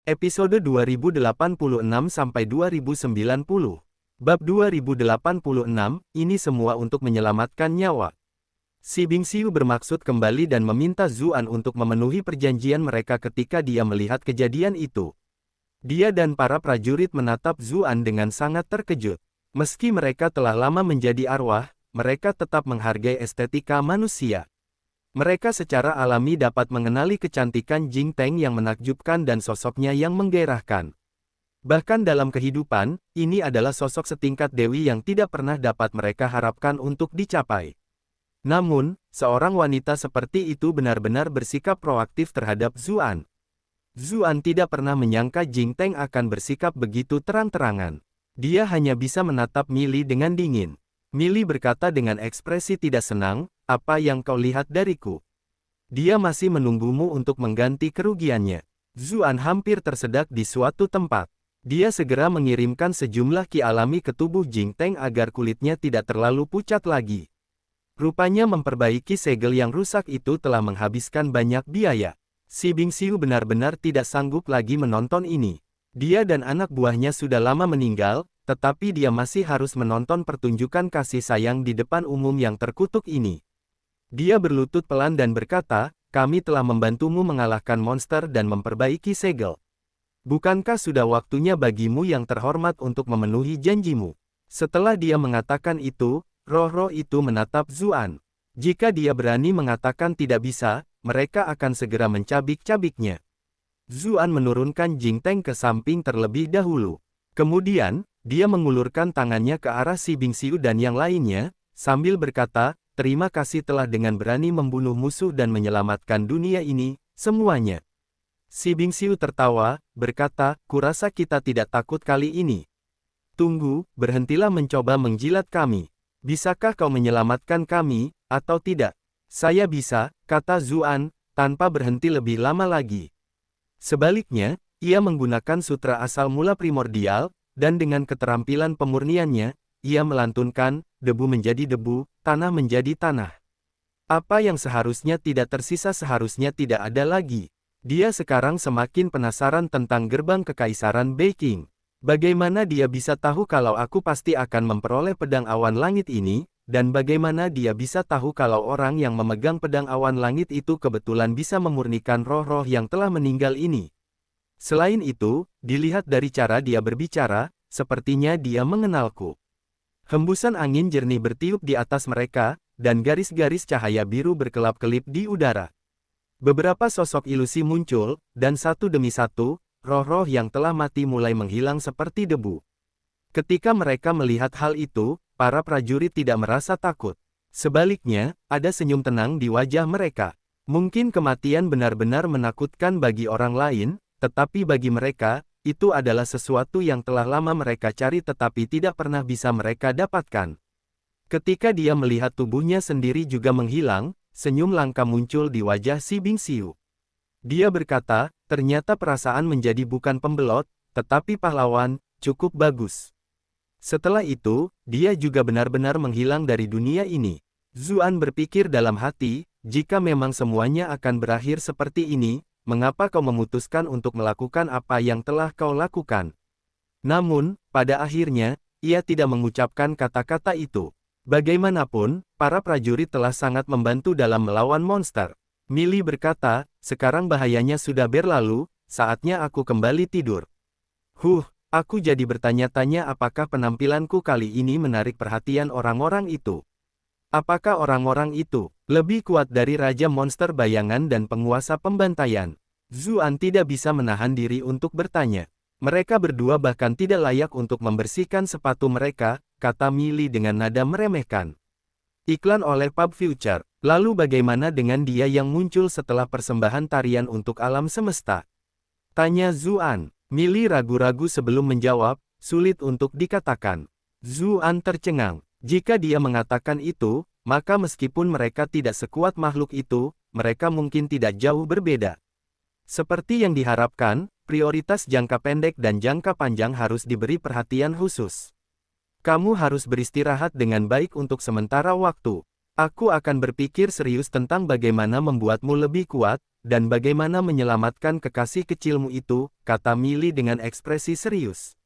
Episode 2086-2090. Bab 2086, ini semua untuk menyelamatkan nyawa. Si Bingxiu bermaksud kembali dan meminta Zuan untuk memenuhi perjanjian mereka ketika dia melihat kejadian itu. Dia dan para prajurit menatap Zuan dengan sangat terkejut. Meski mereka telah lama menjadi arwah, mereka tetap menghargai estetika manusia. Mereka secara alami dapat mengenali kecantikan Jing Teng yang menakjubkan dan sosoknya yang menggairahkan. Bahkan dalam kehidupan, ini adalah sosok setingkat dewi yang tidak pernah dapat mereka harapkan untuk dicapai. Namun, seorang wanita seperti itu benar-benar bersikap proaktif terhadap Zuan. Zuan tidak pernah menyangka Jing Teng akan bersikap begitu terang-terangan. Dia hanya bisa menatap Millie dengan dingin. Millie berkata dengan ekspresi tidak senang, "Apa yang kau lihat dariku? Dia masih menunggumu untuk mengganti kerugiannya." Zuan hampir tersedak di suatu tempat. Dia segera mengirimkan sejumlah ki alami ke tubuh Jing Teng agar kulitnya tidak terlalu pucat lagi. Rupanya memperbaiki segel yang rusak itu telah menghabiskan banyak biaya. Si Bingxiu benar-benar tidak sanggup lagi menonton ini. Dia dan anak buahnya sudah lama meninggal, tetapi dia masih harus menonton pertunjukan kasih sayang di depan umum yang terkutuk ini. Dia berlutut pelan dan berkata, "Kami telah membantumu mengalahkan monster dan memperbaiki segel. Bukankah sudah waktunya bagimu yang terhormat untuk memenuhi janjimu?" Setelah dia mengatakan itu, roh-roh itu menatap Zuan. Jika dia berani mengatakan tidak bisa, mereka akan segera mencabik-cabiknya. Zuan menurunkan Jing Teng ke samping terlebih dahulu. Kemudian, dia mengulurkan tangannya ke arah si Bingxiu dan yang lainnya, sambil berkata, "Terima kasih telah dengan berani membunuh musuh dan menyelamatkan dunia ini, semuanya." Si Bingxiu tertawa, berkata, "Kurasa kita tidak takut kali ini. Tunggu, berhentilah mencoba menjilat kami. Bisakah kau menyelamatkan kami, atau tidak?" "Saya bisa," kata Zuan, tanpa berhenti lebih lama lagi. Sebaliknya, ia menggunakan sutra asal mula primordial, dan dengan keterampilan pemurniannya, ia melantunkan, "Debu menjadi debu, tanah menjadi tanah." Apa yang seharusnya tidak tersisa seharusnya tidak ada lagi. Dia sekarang semakin penasaran tentang gerbang kekaisaran Beijing. Bagaimana dia bisa tahu kalau aku pasti akan memperoleh pedang awan langit ini, dan bagaimana dia bisa tahu kalau orang yang memegang pedang awan langit itu kebetulan bisa memurnikan roh-roh yang telah meninggal ini. Selain itu, dilihat dari cara dia berbicara, sepertinya dia mengenalku. Hembusan angin jernih bertiup di atas mereka, dan garis-garis cahaya biru berkelap-kelip di udara. Beberapa sosok ilusi muncul, dan satu demi satu, roh-roh yang telah mati mulai menghilang seperti debu. Ketika mereka melihat hal itu, para prajurit tidak merasa takut. Sebaliknya, ada senyum tenang di wajah mereka. Mungkin kematian benar-benar menakutkan bagi orang lain, tetapi bagi mereka, itu adalah sesuatu yang telah lama mereka cari tetapi tidak pernah bisa mereka dapatkan. Ketika dia melihat tubuhnya sendiri juga menghilang, senyum langka muncul di wajah si Bingxiu. Dia berkata, "Ternyata perasaan menjadi bukan pembelot, tetapi pahlawan, cukup bagus." Setelah itu, dia juga benar-benar menghilang dari dunia ini. Zuan berpikir dalam hati, jika memang semuanya akan berakhir seperti ini, mengapa kau memutuskan untuk melakukan apa yang telah kau lakukan? Namun, pada akhirnya, ia tidak mengucapkan kata-kata itu. Bagaimanapun, para prajurit telah sangat membantu dalam melawan monster. Millie berkata, "Sekarang bahayanya sudah berlalu, saatnya aku kembali tidur." Aku jadi bertanya-tanya apakah penampilanku kali ini menarik perhatian orang-orang itu. Apakah orang-orang itu lebih kuat dari Raja Monster Bayangan dan Penguasa Pembantaian? Zuan tidak bisa menahan diri untuk bertanya. "Mereka berdua bahkan tidak layak untuk membersihkan sepatu mereka," kata Millie dengan nada meremehkan. Iklan oleh Pub Future. Lalu bagaimana dengan dia yang muncul setelah persembahan tarian untuk alam semesta? Tanya Zuan. Millie ragu-ragu sebelum menjawab, sulit untuk dikatakan. Zuan tercengang. Jika dia mengatakan itu, maka meskipun mereka tidak sekuat makhluk itu, mereka mungkin tidak jauh berbeda. Seperti yang diharapkan, prioritas jangka pendek dan jangka panjang harus diberi perhatian khusus. Kamu harus beristirahat dengan baik untuk sementara waktu. Aku akan berpikir serius tentang bagaimana membuatmu lebih kuat, dan bagaimana menyelamatkan kekasih kecilmu itu, kata Millie dengan ekspresi serius.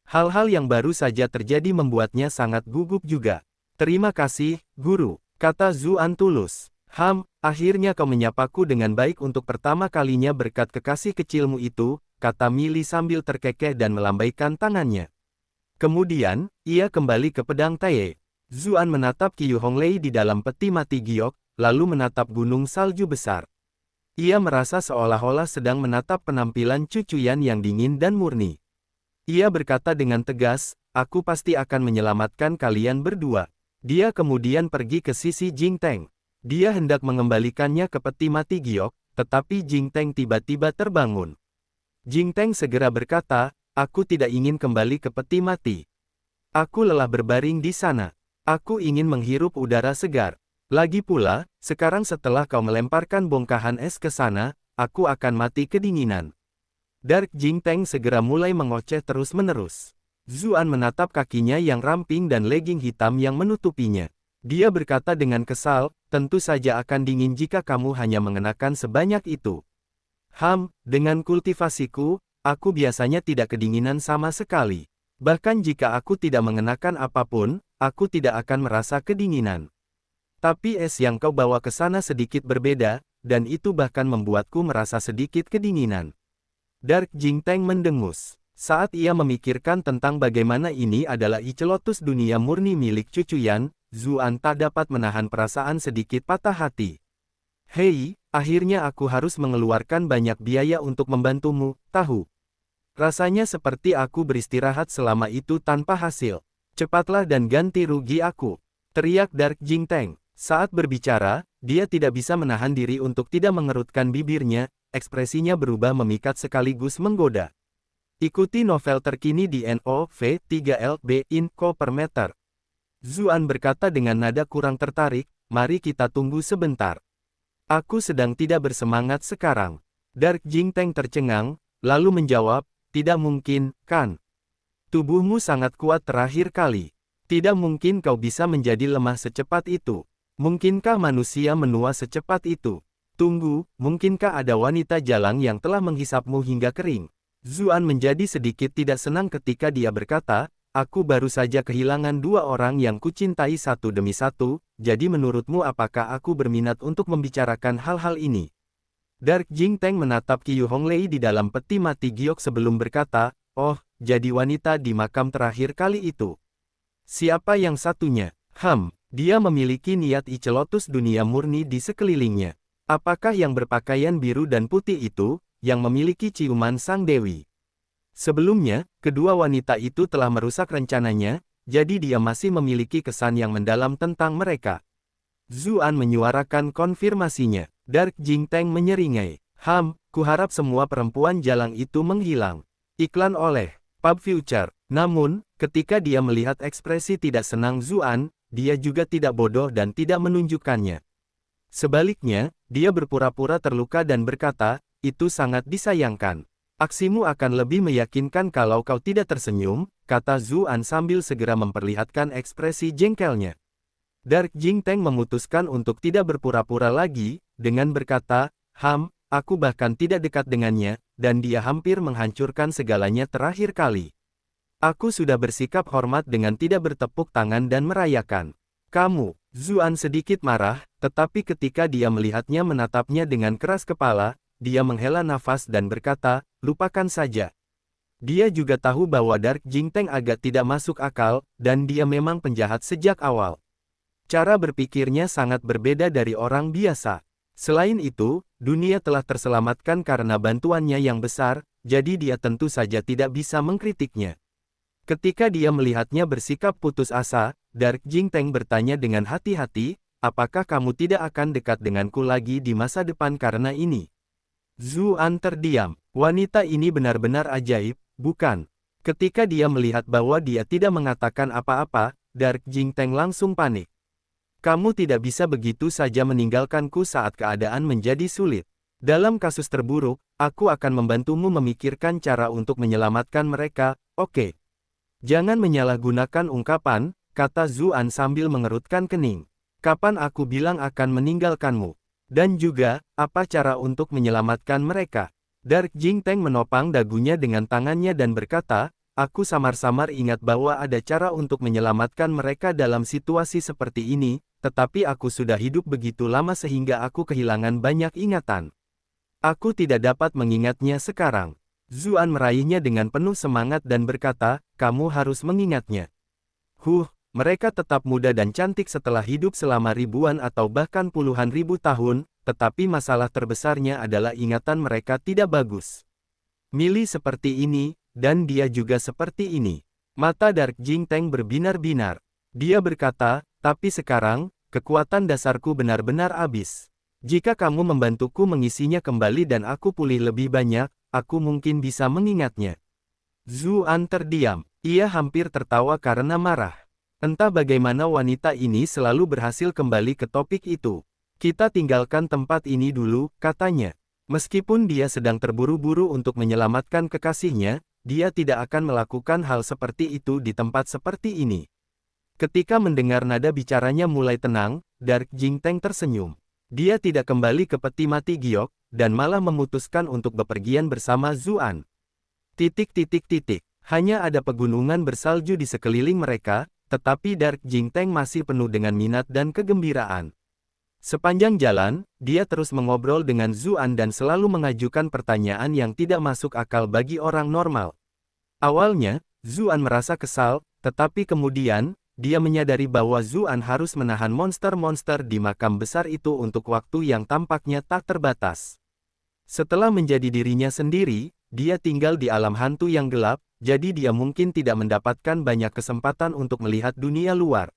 Hal-hal yang baru saja terjadi membuatnya sangat gugup juga. Terima kasih, Guru, kata Zuan tulus. Akhirnya kau menyapaku dengan baik untuk pertama kalinya berkat kekasih kecilmu itu, kata Millie sambil terkekeh dan melambaikan tangannya. Kemudian, ia kembali ke pedang Tae. Zuan menatap Qiu Honglei di dalam peti mati giok, lalu menatap gunung salju besar. Ia merasa seolah-olah sedang menatap penampilan cucuyan yang dingin dan murni. Ia berkata dengan tegas, aku pasti akan menyelamatkan kalian berdua. Dia kemudian pergi ke sisi Jing Teng. Dia hendak mengembalikannya ke peti mati giok, tetapi Jing Teng tiba-tiba terbangun. Jing Teng segera berkata, aku tidak ingin kembali ke peti mati. Aku lelah berbaring di sana. Aku ingin menghirup udara segar. Lagi pula, sekarang setelah kau melemparkan bongkahan es ke sana, aku akan mati kedinginan. Dark Jing Teng segera mulai mengoceh terus-menerus. Zuan menatap kakinya yang ramping dan legging hitam yang menutupinya. Dia berkata dengan kesal, tentu saja akan dingin jika kamu hanya mengenakan sebanyak itu. Dengan kultivasiku, aku biasanya tidak kedinginan sama sekali. Bahkan jika aku tidak mengenakan apapun, aku tidak akan merasa kedinginan. Tapi es yang kau bawa ke sana sedikit berbeda, dan itu bahkan membuatku merasa sedikit kedinginan. Dark Jing Teng mendengus. Saat ia memikirkan tentang bagaimana ini adalah icelotus dunia murni milik cucuyan, Zuan tak dapat menahan perasaan sedikit patah hati. Hei, akhirnya aku harus mengeluarkan banyak biaya untuk membantumu, tahu? Rasanya seperti aku beristirahat selama itu tanpa hasil. Cepatlah dan ganti rugi aku, teriak Dark Jing Teng. Saat berbicara, dia tidak bisa menahan diri untuk tidak mengerutkan bibirnya, ekspresinya berubah memikat sekaligus menggoda. Ikuti novel terkini di NOV3LB Info per meter. Zuan berkata dengan nada kurang tertarik, mari kita tunggu sebentar. Aku sedang tidak bersemangat sekarang. Dark Jing Teng tercengang, lalu menjawab, tidak mungkin, kan? Tubuhmu sangat kuat terakhir kali. Tidak mungkin kau bisa menjadi lemah secepat itu. Mungkinkah manusia menua secepat itu? Tunggu, mungkinkah ada wanita jalang yang telah menghisapmu hingga kering? Zuan menjadi sedikit tidak senang ketika dia berkata, aku baru saja kehilangan dua orang yang kucintai satu demi satu, jadi menurutmu apakah aku berminat untuk membicarakan hal-hal ini? Dark Jing Teng menatap Qiu Honglei di dalam peti mati giok sebelum berkata, oh, jadi wanita di makam terakhir kali itu. Siapa yang satunya? Dia memiliki niat icelotus dunia murni di sekelilingnya. Apakah yang berpakaian biru dan putih itu, yang memiliki ciuman sang dewi? Sebelumnya, kedua wanita itu telah merusak rencananya, jadi dia masih memiliki kesan yang mendalam tentang mereka. Zuan menyuarakan konfirmasinya. Dark Jing Teng menyeringai. Kuharap semua perempuan jalang itu menghilang. Iklan oleh Pub Future. Namun, ketika dia melihat ekspresi tidak senang Zuan, dia juga tidak bodoh dan tidak menunjukkannya. Sebaliknya, dia berpura-pura terluka dan berkata, itu sangat disayangkan. Aksimu akan lebih meyakinkan kalau kau tidak tersenyum, kata Zuan sambil segera memperlihatkan ekspresi jengkelnya. Dark Jing Teng memutuskan untuk tidak berpura-pura lagi, dengan berkata, aku bahkan tidak dekat dengannya, dan dia hampir menghancurkan segalanya terakhir kali. Aku sudah bersikap hormat dengan tidak bertepuk tangan dan merayakan. Kamu, Zuan sedikit marah, tetapi ketika dia melihatnya menatapnya dengan keras kepala, dia menghela nafas dan berkata, lupakan saja. Dia juga tahu bahwa Dark Jing Teng agak tidak masuk akal, dan dia memang penjahat sejak awal. Cara berpikirnya sangat berbeda dari orang biasa. Selain itu, dunia telah terselamatkan karena bantuannya yang besar, jadi dia tentu saja tidak bisa mengkritiknya. Ketika dia melihatnya bersikap putus asa, Dark Jing Teng bertanya dengan hati-hati, apakah kamu tidak akan dekat denganku lagi di masa depan karena ini? Zuan terdiam. Wanita ini benar-benar ajaib, bukan? Ketika dia melihat bahwa dia tidak mengatakan apa-apa, Dark Jing Teng langsung panik. Kamu tidak bisa begitu saja meninggalkanku saat keadaan menjadi sulit. Dalam kasus terburuk, aku akan membantumu memikirkan cara untuk menyelamatkan mereka, oke? Jangan menyalahgunakan ungkapan, kata Zuan sambil mengerutkan kening. Kapan aku bilang akan meninggalkanmu? Dan juga, apa cara untuk menyelamatkan mereka? Dark Jingteng menopang dagunya dengan tangannya dan berkata, aku samar-samar ingat bahwa ada cara untuk menyelamatkan mereka dalam situasi seperti ini, tetapi aku sudah hidup begitu lama sehingga aku kehilangan banyak ingatan. Aku tidak dapat mengingatnya sekarang. Zuan meraihnya dengan penuh semangat dan berkata, kamu harus mengingatnya. Mereka tetap muda dan cantik setelah hidup selama ribuan atau bahkan puluhan ribu tahun, tetapi masalah terbesarnya adalah ingatan mereka tidak bagus. Millie seperti ini, dan dia juga seperti ini. Mata Dark Jingteng berbinar-binar. Dia berkata, tapi sekarang, kekuatan dasarku benar-benar habis. Jika kamu membantuku mengisinya kembali dan aku pulih lebih banyak, aku mungkin bisa mengingatnya. Zuan terdiam. Ia hampir tertawa karena marah. Entah bagaimana wanita ini selalu berhasil kembali ke topik itu. Kita tinggalkan tempat ini dulu, katanya. Meskipun dia sedang terburu-buru untuk menyelamatkan kekasihnya, dia tidak akan melakukan hal seperti itu di tempat seperti ini. Ketika mendengar nada bicaranya mulai tenang, Dark Jingteng tersenyum. Dia tidak kembali ke peti mati giok, dan malah memutuskan untuk bepergian bersama Zuan. Hanya ada pegunungan bersalju di sekeliling mereka, tetapi Dark Jingteng masih penuh dengan minat dan kegembiraan. Sepanjang jalan, dia terus mengobrol dengan Zuan dan selalu mengajukan pertanyaan yang tidak masuk akal bagi orang normal. Awalnya, Zuan merasa kesal, tetapi kemudian, dia menyadari bahwa Zuan harus menahan monster-monster di makam besar itu untuk waktu yang tampaknya tak terbatas. Setelah menjadi dirinya sendiri, dia tinggal di alam hantu yang gelap, jadi dia mungkin tidak mendapatkan banyak kesempatan untuk melihat dunia luar.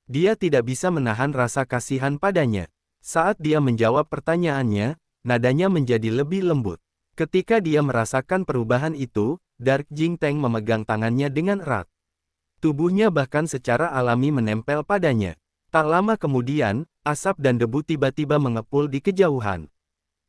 Dia tidak bisa menahan rasa kasihan padanya. Saat dia menjawab pertanyaannya, nadanya menjadi lebih lembut. Ketika dia merasakan perubahan itu, Dark Jingteng memegang tangannya dengan erat. Tubuhnya bahkan secara alami menempel padanya. Tak lama kemudian, asap dan debu tiba-tiba mengepul di kejauhan.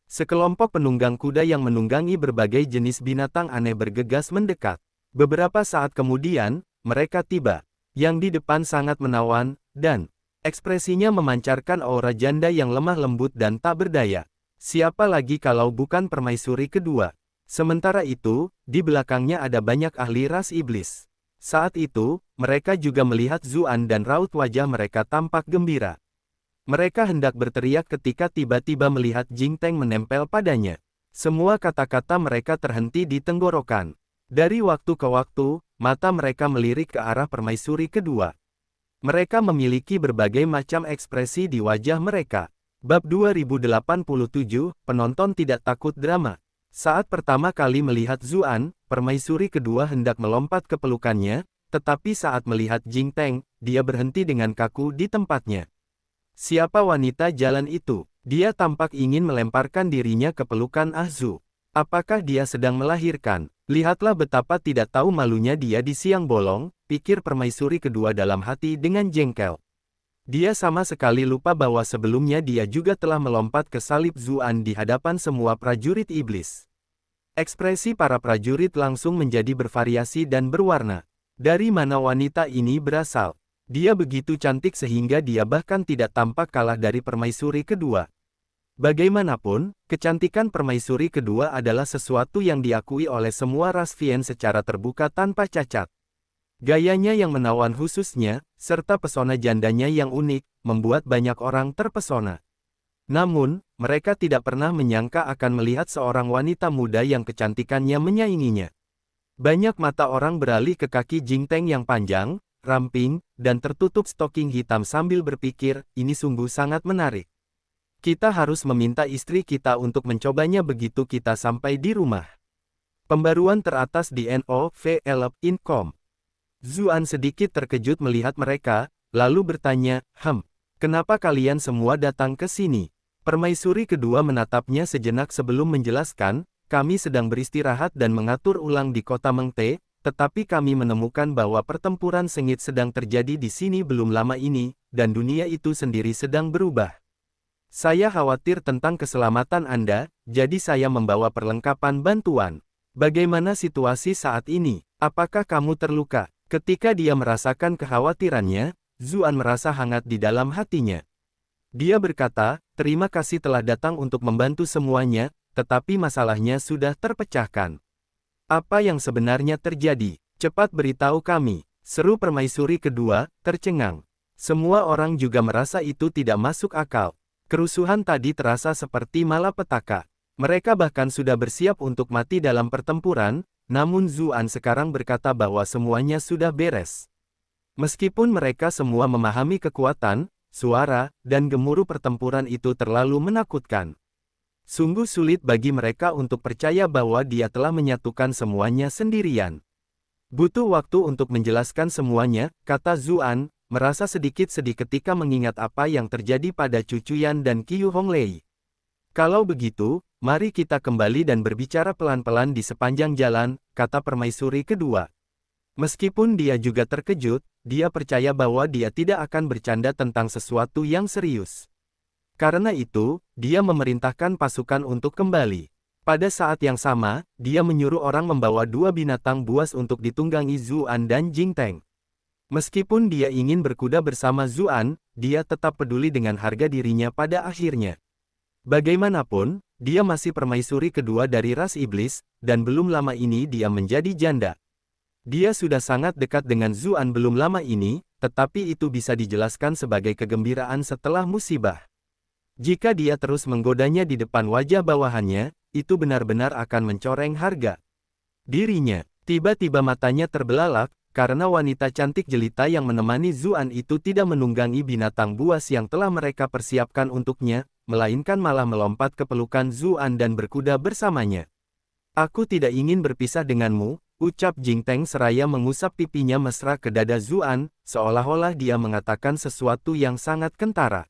Sekelompok penunggang kuda yang menunggangi berbagai jenis binatang aneh bergegas mendekat. Beberapa saat kemudian, mereka tiba. Yang di depan sangat menawan, dan ekspresinya memancarkan aura janda yang lemah lembut dan tak berdaya. Siapa lagi kalau bukan permaisuri kedua? Sementara itu, di belakangnya ada banyak ahli ras iblis. Saat itu, mereka juga melihat Zuan dan raut wajah mereka tampak gembira. Mereka hendak berteriak ketika tiba-tiba melihat Jingteng menempel padanya. Semua kata-kata mereka terhenti di tenggorokan. Dari waktu ke waktu, mata mereka melirik ke arah permaisuri kedua. Mereka memiliki berbagai macam ekspresi di wajah mereka. Bab 2087, penonton tidak takut drama. Saat pertama kali melihat Zuan, permaisuri kedua hendak melompat ke pelukannya, tetapi saat melihat Jingteng, dia berhenti dengan kaku di tempatnya. Siapa wanita jalan itu? Dia tampak ingin melemparkan dirinya ke pelukan Ahzu. Apakah dia sedang melahirkan? Lihatlah betapa tidak tahu malunya dia di siang bolong, pikir permaisuri kedua dalam hati dengan jengkel. Dia sama sekali lupa bahwa sebelumnya dia juga telah melompat ke salib Zuan di hadapan semua prajurit iblis. Ekspresi para prajurit langsung menjadi bervariasi dan berwarna. Dari mana wanita ini berasal? Dia begitu cantik sehingga dia bahkan tidak tampak kalah dari permaisuri kedua. Bagaimanapun, kecantikan permaisuri kedua adalah sesuatu yang diakui oleh semua ras Vien secara terbuka tanpa cacat. Gayanya yang menawan khususnya, serta pesona jandanya yang unik, membuat banyak orang terpesona. Namun, mereka tidak pernah menyangka akan melihat seorang wanita muda yang kecantikannya menyainginya. Banyak mata orang beralih ke kaki Jingteng yang panjang, ramping, dan tertutup stoking hitam sambil berpikir, ini sungguh sangat menarik. Kita harus meminta istri kita untuk mencobanya begitu kita sampai di rumah. Pembaruan teratas di NOVL.com. Zuan sedikit terkejut melihat mereka, lalu bertanya, kenapa kalian semua datang ke sini? Permaisuri kedua menatapnya sejenak sebelum menjelaskan, kami sedang beristirahat dan mengatur ulang di kota Mengte, tetapi kami menemukan bahwa pertempuran sengit sedang terjadi di sini belum lama ini, dan dunia itu sendiri sedang berubah. Saya khawatir tentang keselamatan Anda, jadi saya membawa perlengkapan bantuan. Bagaimana situasi saat ini? Apakah kamu terluka? Ketika dia merasakan kekhawatirannya, Zuan merasa hangat di dalam hatinya. Dia berkata, terima kasih telah datang untuk membantu semuanya, tetapi masalahnya sudah terpecahkan. Apa yang sebenarnya terjadi? Cepat beritahu kami, seru permaisuri kedua, tercengang. Semua orang juga merasa itu tidak masuk akal. Kerusuhan tadi terasa seperti malapetaka. Mereka bahkan sudah bersiap untuk mati dalam pertempuran, namun Zuan sekarang berkata bahwa semuanya sudah beres. Meskipun mereka semua memahami kekuatan, suara, dan gemuruh pertempuran itu terlalu menakutkan. Sungguh sulit bagi mereka untuk percaya bahwa dia telah menyatukan semuanya sendirian. Butuh waktu untuk menjelaskan semuanya, kata Zuan, merasa sedikit sedih ketika mengingat apa yang terjadi pada Cucu Yan dan Qiu Honglei. Kalau begitu, mari kita kembali dan berbicara pelan-pelan di sepanjang jalan, kata permaisuri kedua. Meskipun dia juga terkejut, dia percaya bahwa dia tidak akan bercanda tentang sesuatu yang serius. Karena itu, dia memerintahkan pasukan untuk kembali. Pada saat yang sama, dia menyuruh orang membawa 2 binatang buas untuk ditunggangi Zuan dan Jingteng. Meskipun dia ingin berkuda bersama Zuan, dia tetap peduli dengan harga dirinya pada akhirnya. Bagaimanapun, dia masih permaisuri kedua dari ras iblis, dan belum lama ini dia menjadi janda. Dia sudah sangat dekat dengan Zuan belum lama ini, tetapi itu bisa dijelaskan sebagai kegembiraan setelah musibah. Jika dia terus menggodanya di depan wajah bawahannya, itu benar-benar akan mencoreng harga dirinya. Tiba-tiba matanya terbelalak, karena wanita cantik jelita yang menemani Zuan itu tidak menunggangi binatang buas yang telah mereka persiapkan untuknya, melainkan malah melompat ke pelukan Zuan dan berkuda bersamanya. Aku tidak ingin berpisah denganmu, ucap Jingteng seraya mengusap pipinya mesra ke dada Zuan, seolah-olah dia mengatakan sesuatu yang sangat kentara.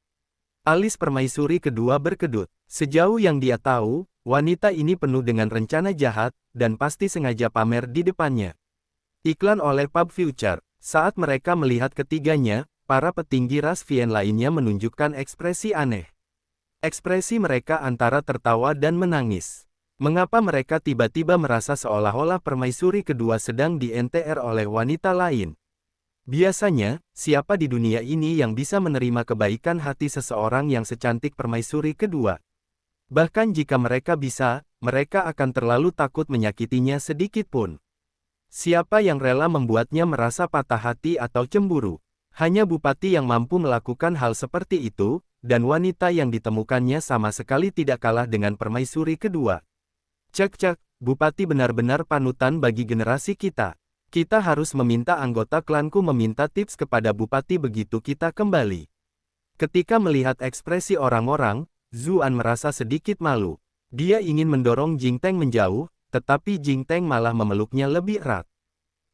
Alis permaisuri kedua berkedut. Sejauh yang dia tahu, wanita ini penuh dengan rencana jahat, dan pasti sengaja pamer di depannya. Iklan oleh Pub Future. Saat mereka melihat ketiganya, para petinggi ras Vien lainnya menunjukkan ekspresi aneh. Ekspresi mereka antara tertawa dan menangis. Mengapa mereka tiba-tiba merasa seolah-olah permaisuri kedua sedang di-NTR oleh wanita lain? Biasanya, siapa di dunia ini yang bisa menerima kebaikan hati seseorang yang secantik permaisuri kedua? Bahkan jika mereka bisa, mereka akan terlalu takut menyakitinya sedikit pun. Siapa yang rela membuatnya merasa patah hati atau cemburu? Hanya bupati yang mampu melakukan hal seperti itu, dan wanita yang ditemukannya sama sekali tidak kalah dengan permaisuri kedua. Cek-cek, bupati benar-benar panutan bagi generasi kita. Kita harus meminta anggota klanku meminta tips kepada bupati begitu kita kembali. Ketika melihat ekspresi orang-orang, Zuan merasa sedikit malu. Dia ingin mendorong Jingteng menjauh, tetapi Jingteng malah memeluknya lebih erat.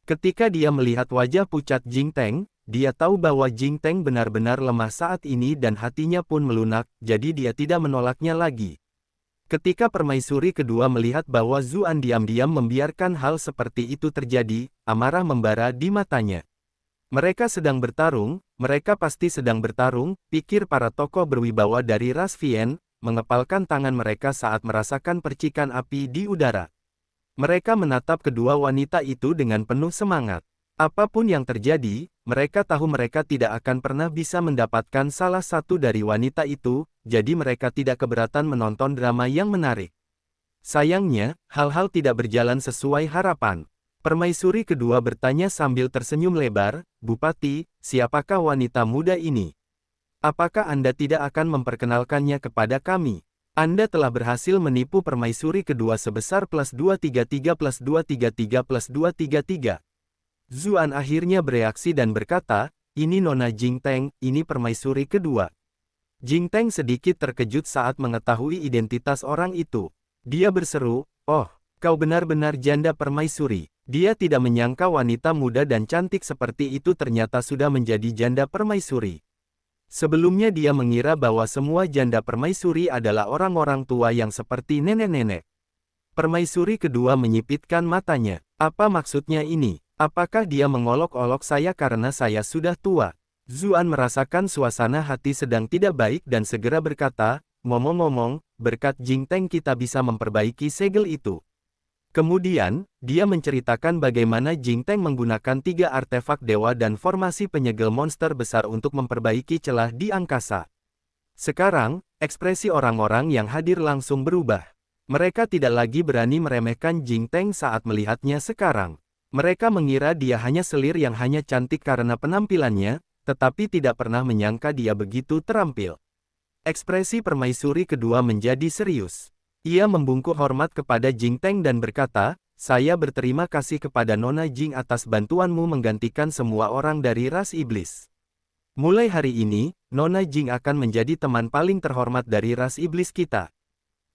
Ketika dia melihat wajah pucat Jingteng, dia tahu bahwa Jingteng benar-benar lemah saat ini dan hatinya pun melunak, jadi dia tidak menolaknya lagi. Ketika permaisuri kedua melihat bahwa Zuan diam-diam membiarkan hal seperti itu terjadi, amarah membara di matanya. Mereka sedang bertarung, mereka pasti sedang bertarung, pikir para tokoh berwibawa dari ras Vien, mengepalkan tangan mereka saat merasakan percikan api di udara. Mereka menatap kedua wanita itu dengan penuh semangat. Apapun yang terjadi, mereka tahu mereka tidak akan pernah bisa mendapatkan salah satu dari wanita itu, jadi mereka tidak keberatan menonton drama yang menarik. Sayangnya, hal-hal tidak berjalan sesuai harapan. Permaisuri kedua bertanya sambil tersenyum lebar, Bupati, siapakah wanita muda ini? Apakah Anda tidak akan memperkenalkannya kepada kami? Anda telah berhasil menipu permaisuri kedua sebesar +233 +233 +233. Zuan akhirnya bereaksi dan berkata, ini Nona Jingteng, ini permaisuri kedua. Jingteng sedikit terkejut saat mengetahui identitas orang itu. Dia berseru, oh, kau benar-benar janda permaisuri. Dia tidak menyangka wanita muda dan cantik seperti itu ternyata sudah menjadi janda permaisuri. Sebelumnya dia mengira bahwa semua janda permaisuri adalah orang-orang tua yang seperti nenek-nenek. Permaisuri kedua menyipitkan matanya. Apa maksudnya ini? Apakah dia mengolok-olok saya karena saya sudah tua? Zuan merasakan suasana hati sedang tidak baik dan segera berkata, ngomong-ngomong, berkat Jingteng kita bisa memperbaiki segel itu. Kemudian, dia menceritakan bagaimana Jingteng menggunakan 3 artefak dewa dan formasi penyegel monster besar untuk memperbaiki celah di angkasa. Sekarang, ekspresi orang-orang yang hadir langsung berubah. Mereka tidak lagi berani meremehkan Jing Teng saat melihatnya sekarang. Mereka mengira dia hanya selir yang hanya cantik karena penampilannya, tetapi tidak pernah menyangka dia begitu terampil. Ekspresi permaisuri kedua menjadi serius. Ia membungkuk hormat kepada Jing Teng dan berkata, "Saya berterima kasih kepada Nona Jing atas bantuanmu menggantikan semua orang dari ras iblis. Mulai hari ini, Nona Jing akan menjadi teman paling terhormat dari ras iblis kita.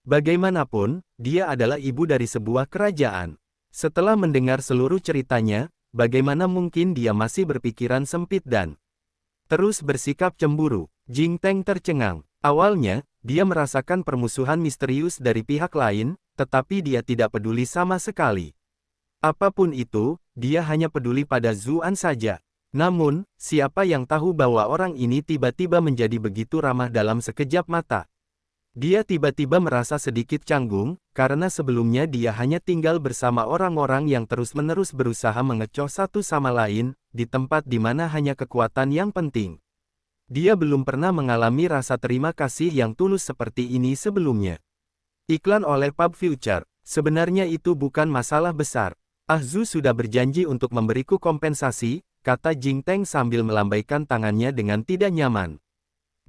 Bagaimanapun, dia adalah ibu dari sebuah kerajaan." Setelah mendengar seluruh ceritanya, bagaimana mungkin dia masih berpikiran sempit dan terus bersikap cemburu? Jing Teng tercengang. Awalnya, dia merasakan permusuhan misterius dari pihak lain, tetapi dia tidak peduli sama sekali. Apapun itu, dia hanya peduli pada Zuan saja. Namun, siapa yang tahu bahwa orang ini tiba-tiba menjadi begitu ramah dalam sekejap mata. Dia tiba-tiba merasa sedikit canggung, karena sebelumnya dia hanya tinggal bersama orang-orang yang terus-menerus berusaha mengecoh satu sama lain, di tempat di mana hanya kekuatan yang penting. Dia belum pernah mengalami rasa terima kasih yang tulus seperti ini sebelumnya. Iklan oleh Pub Future. Sebenarnya itu bukan masalah besar. Ahzu sudah berjanji untuk memberiku kompensasi, kata Jing Teng sambil melambaikan tangannya dengan tidak nyaman.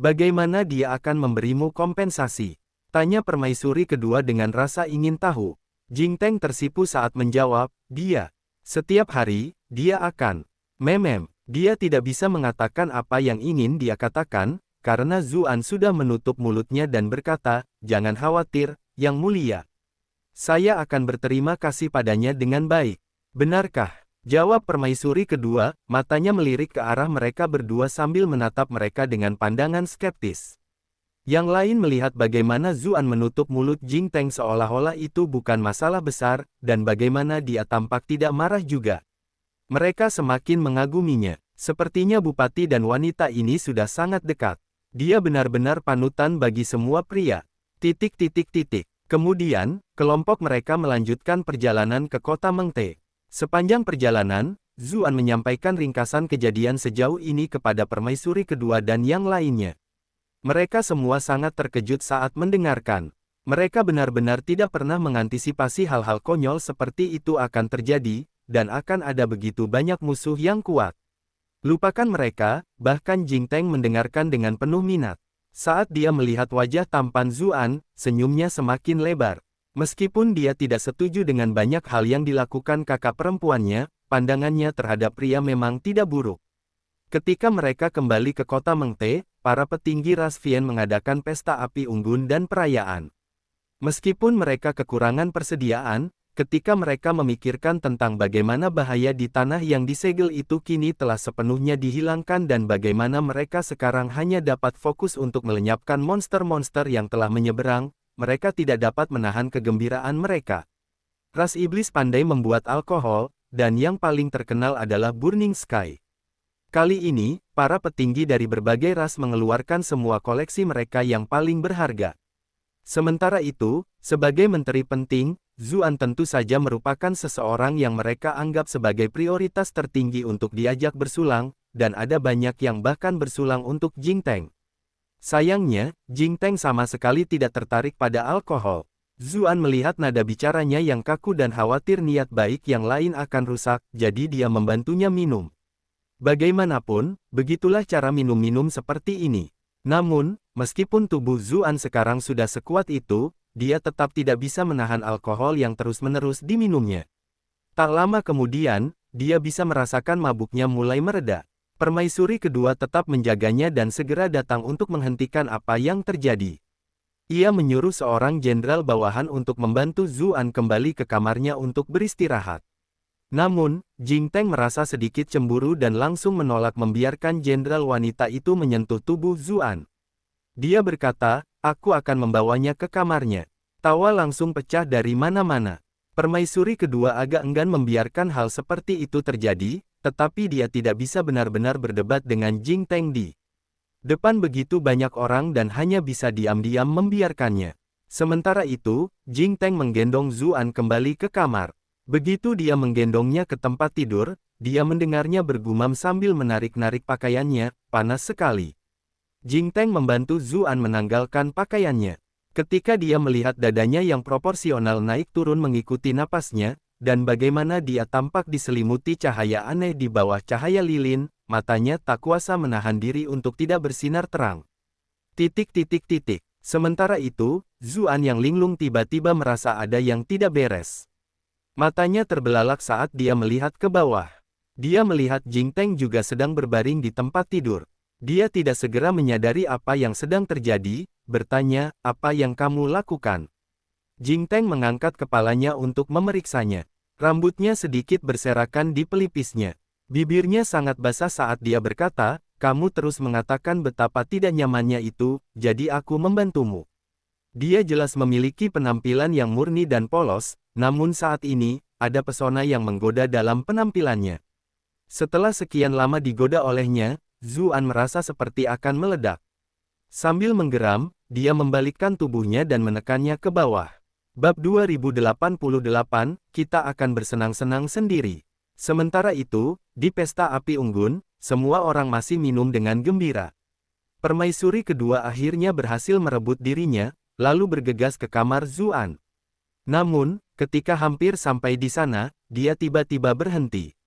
Bagaimana dia akan memberimu kompensasi? Tanya permaisuri kedua dengan rasa ingin tahu. Jing Teng tersipu saat menjawab, dia. Setiap hari, dia akan. Dia tidak bisa mengatakan apa yang ingin dia katakan, karena Zuan sudah menutup mulutnya dan berkata, "Jangan khawatir, Yang Mulia. Saya akan berterima kasih padanya dengan baik." "Benarkah?" jawab permaisuri kedua, matanya melirik ke arah mereka berdua sambil menatap mereka dengan pandangan skeptis. Yang lain melihat bagaimana Zuan menutup mulut Jing Teng seolah-olah itu bukan masalah besar, dan bagaimana dia tampak tidak marah juga. Mereka semakin mengaguminya. Sepertinya bupati dan wanita ini sudah sangat dekat. Dia benar-benar panutan bagi semua pria. Kemudian, kelompok mereka melanjutkan perjalanan ke kota Mengte. Sepanjang perjalanan, Zuan menyampaikan ringkasan kejadian sejauh ini kepada permaisuri kedua dan yang lainnya. Mereka semua sangat terkejut saat mendengarkan. Mereka benar-benar tidak pernah mengantisipasi hal-hal konyol seperti itu akan terjadi, dan akan ada begitu banyak musuh yang kuat. Lupakan mereka, bahkan Jing Teng mendengarkan dengan penuh minat. Saat dia melihat wajah tampan Zuan, senyumnya semakin lebar. Meskipun dia tidak setuju dengan banyak hal yang dilakukan kakak perempuannya, pandangannya terhadap pria memang tidak buruk. Ketika mereka kembali ke kota Mengte, para petinggi ras Vian mengadakan pesta api unggun dan perayaan. Meskipun mereka kekurangan persediaan, ketika mereka memikirkan tentang bagaimana bahaya di tanah yang disegel itu kini telah sepenuhnya dihilangkan dan bagaimana mereka sekarang hanya dapat fokus untuk melenyapkan monster-monster yang telah menyeberang, mereka tidak dapat menahan kegembiraan mereka. Ras iblis pandai membuat alkohol, dan yang paling terkenal adalah Burning Sky. Kali ini, para petinggi dari berbagai ras mengeluarkan semua koleksi mereka yang paling berharga. Sementara itu, sebagai menteri penting, Zuan tentu saja merupakan seseorang yang mereka anggap sebagai prioritas tertinggi untuk diajak bersulang, dan ada banyak yang bahkan bersulang untuk Jing Teng. Sayangnya, Jing Teng sama sekali tidak tertarik pada alkohol. Zuan melihat nada bicaranya yang kaku dan khawatir niat baik yang lain akan rusak, jadi dia membantunya minum. Bagaimanapun, begitulah cara minum-minum seperti ini. Namun, meskipun tubuh Zuan sekarang sudah sekuat itu, dia tetap tidak bisa menahan alkohol yang terus-menerus diminumnya. Tak lama kemudian, dia bisa merasakan mabuknya mulai mereda. Permaisuri kedua tetap menjaganya dan segera datang untuk menghentikan apa yang terjadi. Ia menyuruh seorang jenderal bawahan untuk membantu Zuan kembali ke kamarnya untuk beristirahat. Namun, Jing Teng merasa sedikit cemburu dan langsung menolak membiarkan jenderal wanita itu menyentuh tubuh Zuan. Dia berkata, "Aku akan membawanya ke kamarnya." Tawa langsung pecah dari mana-mana. Permaisuri kedua agak enggan membiarkan hal seperti itu terjadi, tetapi dia tidak bisa benar-benar berdebat dengan Jing Teng di depan begitu banyak orang dan hanya bisa diam-diam membiarkannya. Sementara itu, Jing Teng menggendong Zuan kembali ke kamar. Begitu dia menggendongnya ke tempat tidur, dia mendengarnya bergumam sambil menarik-narik pakaiannya, "Panas sekali." Jing Teng membantu Zuan menanggalkan pakaiannya. Ketika dia melihat dadanya yang proporsional naik turun mengikuti napasnya, dan bagaimana dia tampak diselimuti cahaya aneh di bawah cahaya lilin, matanya tak kuasa menahan diri untuk tidak bersinar terang. Sementara itu, Zuan yang linglung tiba-tiba merasa ada yang tidak beres. Matanya terbelalak saat dia melihat ke bawah. Dia melihat Jing Teng juga sedang berbaring di tempat tidur. Dia tidak segera menyadari apa yang sedang terjadi, bertanya, "Apa yang kamu lakukan?" Jing Teng mengangkat kepalanya untuk memeriksanya. Rambutnya sedikit berserakan di pelipisnya. Bibirnya sangat basah saat dia berkata, "Kamu terus mengatakan betapa tidak nyamannya itu, jadi aku membantumu." Dia jelas memiliki penampilan yang murni dan polos, namun saat ini, ada pesona yang menggoda dalam penampilannya. Setelah sekian lama digoda olehnya, Zuan merasa seperti akan meledak. Sambil menggeram, dia membalikkan tubuhnya dan menekannya ke bawah. Bab 2088, kita akan bersenang-senang sendiri. Sementara itu, di pesta api unggun, semua orang masih minum dengan gembira. Permaisuri kedua akhirnya berhasil merebut dirinya, lalu bergegas ke kamar Zuan. Namun, ketika hampir sampai di sana, dia tiba-tiba berhenti.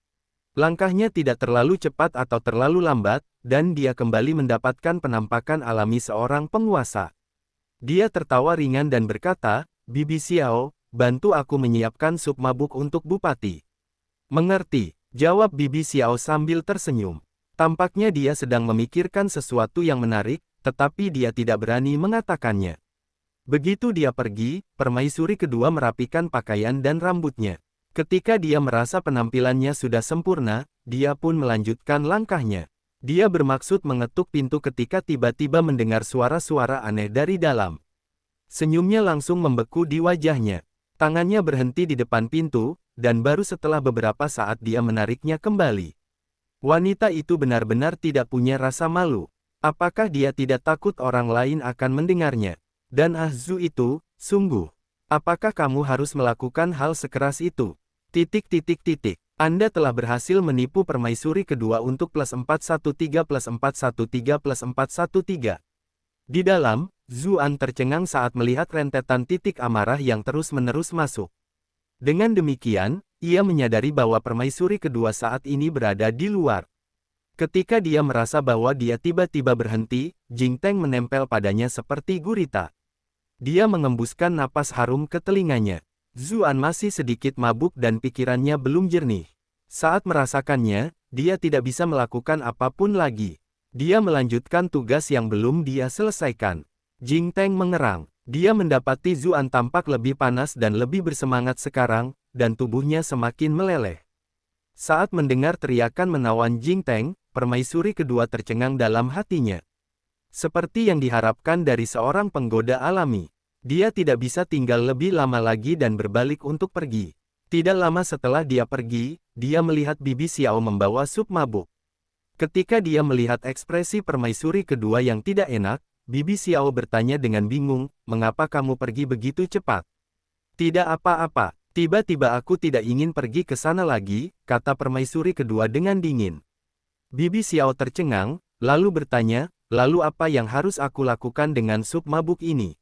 Langkahnya tidak terlalu cepat atau terlalu lambat, dan dia kembali mendapatkan penampakan alami seorang penguasa. Dia tertawa ringan dan berkata, "Bibi Xiao, bantu aku menyiapkan sup mabuk untuk Bupati." "Mengerti," jawab Bibi Xiao sambil tersenyum. Tampaknya dia sedang memikirkan sesuatu yang menarik, tetapi dia tidak berani mengatakannya. Begitu dia pergi, permaisuri kedua merapikan pakaian dan rambutnya. Ketika dia merasa penampilannya sudah sempurna, dia pun melanjutkan langkahnya. Dia bermaksud mengetuk pintu ketika tiba-tiba mendengar suara-suara aneh dari dalam. Senyumnya langsung membeku di wajahnya. Tangannya berhenti di depan pintu, dan baru setelah beberapa saat dia menariknya kembali. Wanita itu benar-benar tidak punya rasa malu. Apakah dia tidak takut orang lain akan mendengarnya? Dan Zhu itu, sungguh. Apakah kamu harus melakukan hal sekeras itu? Anda telah berhasil menipu permaisuri kedua untuk +413+413+413. Di dalam, Zuan tercengang saat melihat rentetan titik amarah yang terus-menerus masuk. Dengan demikian, ia menyadari bahwa permaisuri kedua saat ini berada di luar. Ketika dia merasa bahwa dia tiba-tiba berhenti, Jing Teng menempel padanya seperti gurita. Dia mengembuskan napas harum ke telinganya. Zuan masih sedikit mabuk dan pikirannya belum jernih. Saat merasakannya, dia tidak bisa melakukan apapun lagi. Dia melanjutkan tugas yang belum dia selesaikan. Jing Teng mengerang. Dia mendapati Zuan tampak lebih panas dan lebih bersemangat sekarang, dan tubuhnya semakin meleleh. Saat mendengar teriakan menawan Jing Teng, permaisuri kedua tercengang dalam hatinya. Seperti yang diharapkan dari seorang penggoda alami. Dia tidak bisa tinggal lebih lama lagi dan berbalik untuk pergi. Tidak lama setelah dia pergi, dia melihat Bibi Xiao membawa sup mabuk. Ketika dia melihat ekspresi permaisuri kedua yang tidak enak, Bibi Xiao bertanya dengan bingung, "Mengapa kamu pergi begitu cepat?" "Tidak apa-apa, tiba-tiba aku tidak ingin pergi ke sana lagi," kata permaisuri kedua dengan dingin. Bibi Xiao tercengang, lalu bertanya, "Lalu apa yang harus aku lakukan dengan sup mabuk ini?"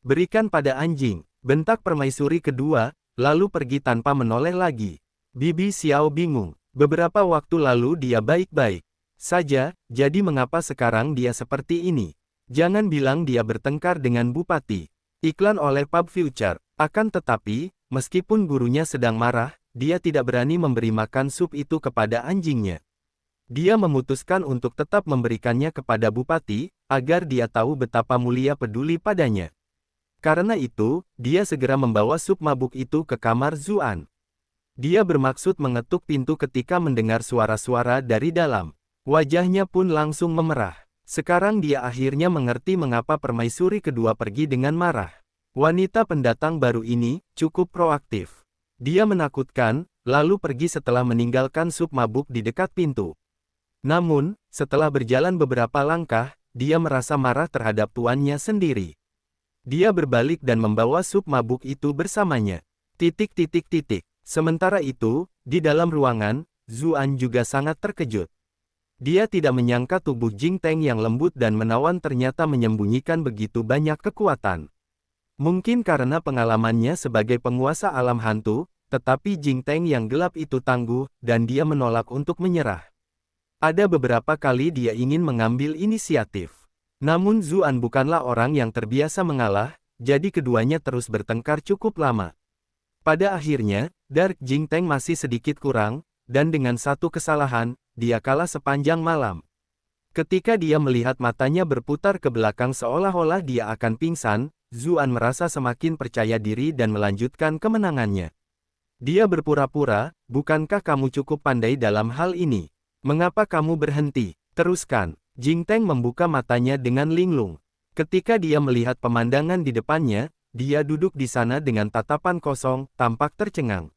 "Berikan pada anjing," bentak permaisuri kedua, lalu pergi tanpa menoleh lagi. Bibi Xiao bingung. Beberapa waktu lalu dia baik-baik saja, jadi mengapa sekarang dia seperti ini? Jangan bilang dia bertengkar dengan Bupati. Iklan oleh Pub Future. Akan tetapi, meskipun gurunya sedang marah, dia tidak berani memberi makan sup itu kepada anjingnya. Dia memutuskan untuk tetap memberikannya kepada Bupati, agar dia tahu betapa mulia peduli padanya. Karena itu, dia segera membawa sup mabuk itu ke kamar Zuan. Dia bermaksud mengetuk pintu ketika mendengar suara-suara dari dalam. Wajahnya pun langsung memerah. Sekarang dia akhirnya mengerti mengapa permaisuri kedua pergi dengan marah. Wanita pendatang baru ini cukup proaktif. Dia menakutkan, lalu pergi setelah meninggalkan sup mabuk di dekat pintu. Namun, setelah berjalan beberapa langkah, dia merasa marah terhadap tuannya sendiri. Dia berbalik dan membawa sup mabuk itu bersamanya. Sementara itu, di dalam ruangan, Zuan juga sangat terkejut. Dia tidak menyangka tubuh Jing Teng yang lembut dan menawan ternyata menyembunyikan begitu banyak kekuatan. Mungkin karena pengalamannya sebagai penguasa alam hantu, tetapi Jing Teng yang gelap itu tangguh, dan dia menolak untuk menyerah. Ada beberapa kali dia ingin mengambil inisiatif. Namun Zuan bukanlah orang yang terbiasa mengalah, jadi keduanya terus bertengkar cukup lama. Pada akhirnya, Dark Jing Teng masih sedikit kurang, dan dengan satu kesalahan, dia kalah sepanjang malam. Ketika dia melihat matanya berputar ke belakang seolah-olah dia akan pingsan, Zuan merasa semakin percaya diri dan melanjutkan kemenangannya. Dia berpura-pura, bukankah kamu cukup pandai dalam hal ini? Mengapa kamu berhenti? Teruskan. Jing Teng membuka matanya dengan linglung. Ketika dia melihat pemandangan di depannya, dia duduk di sana dengan tatapan kosong, tampak tercengang.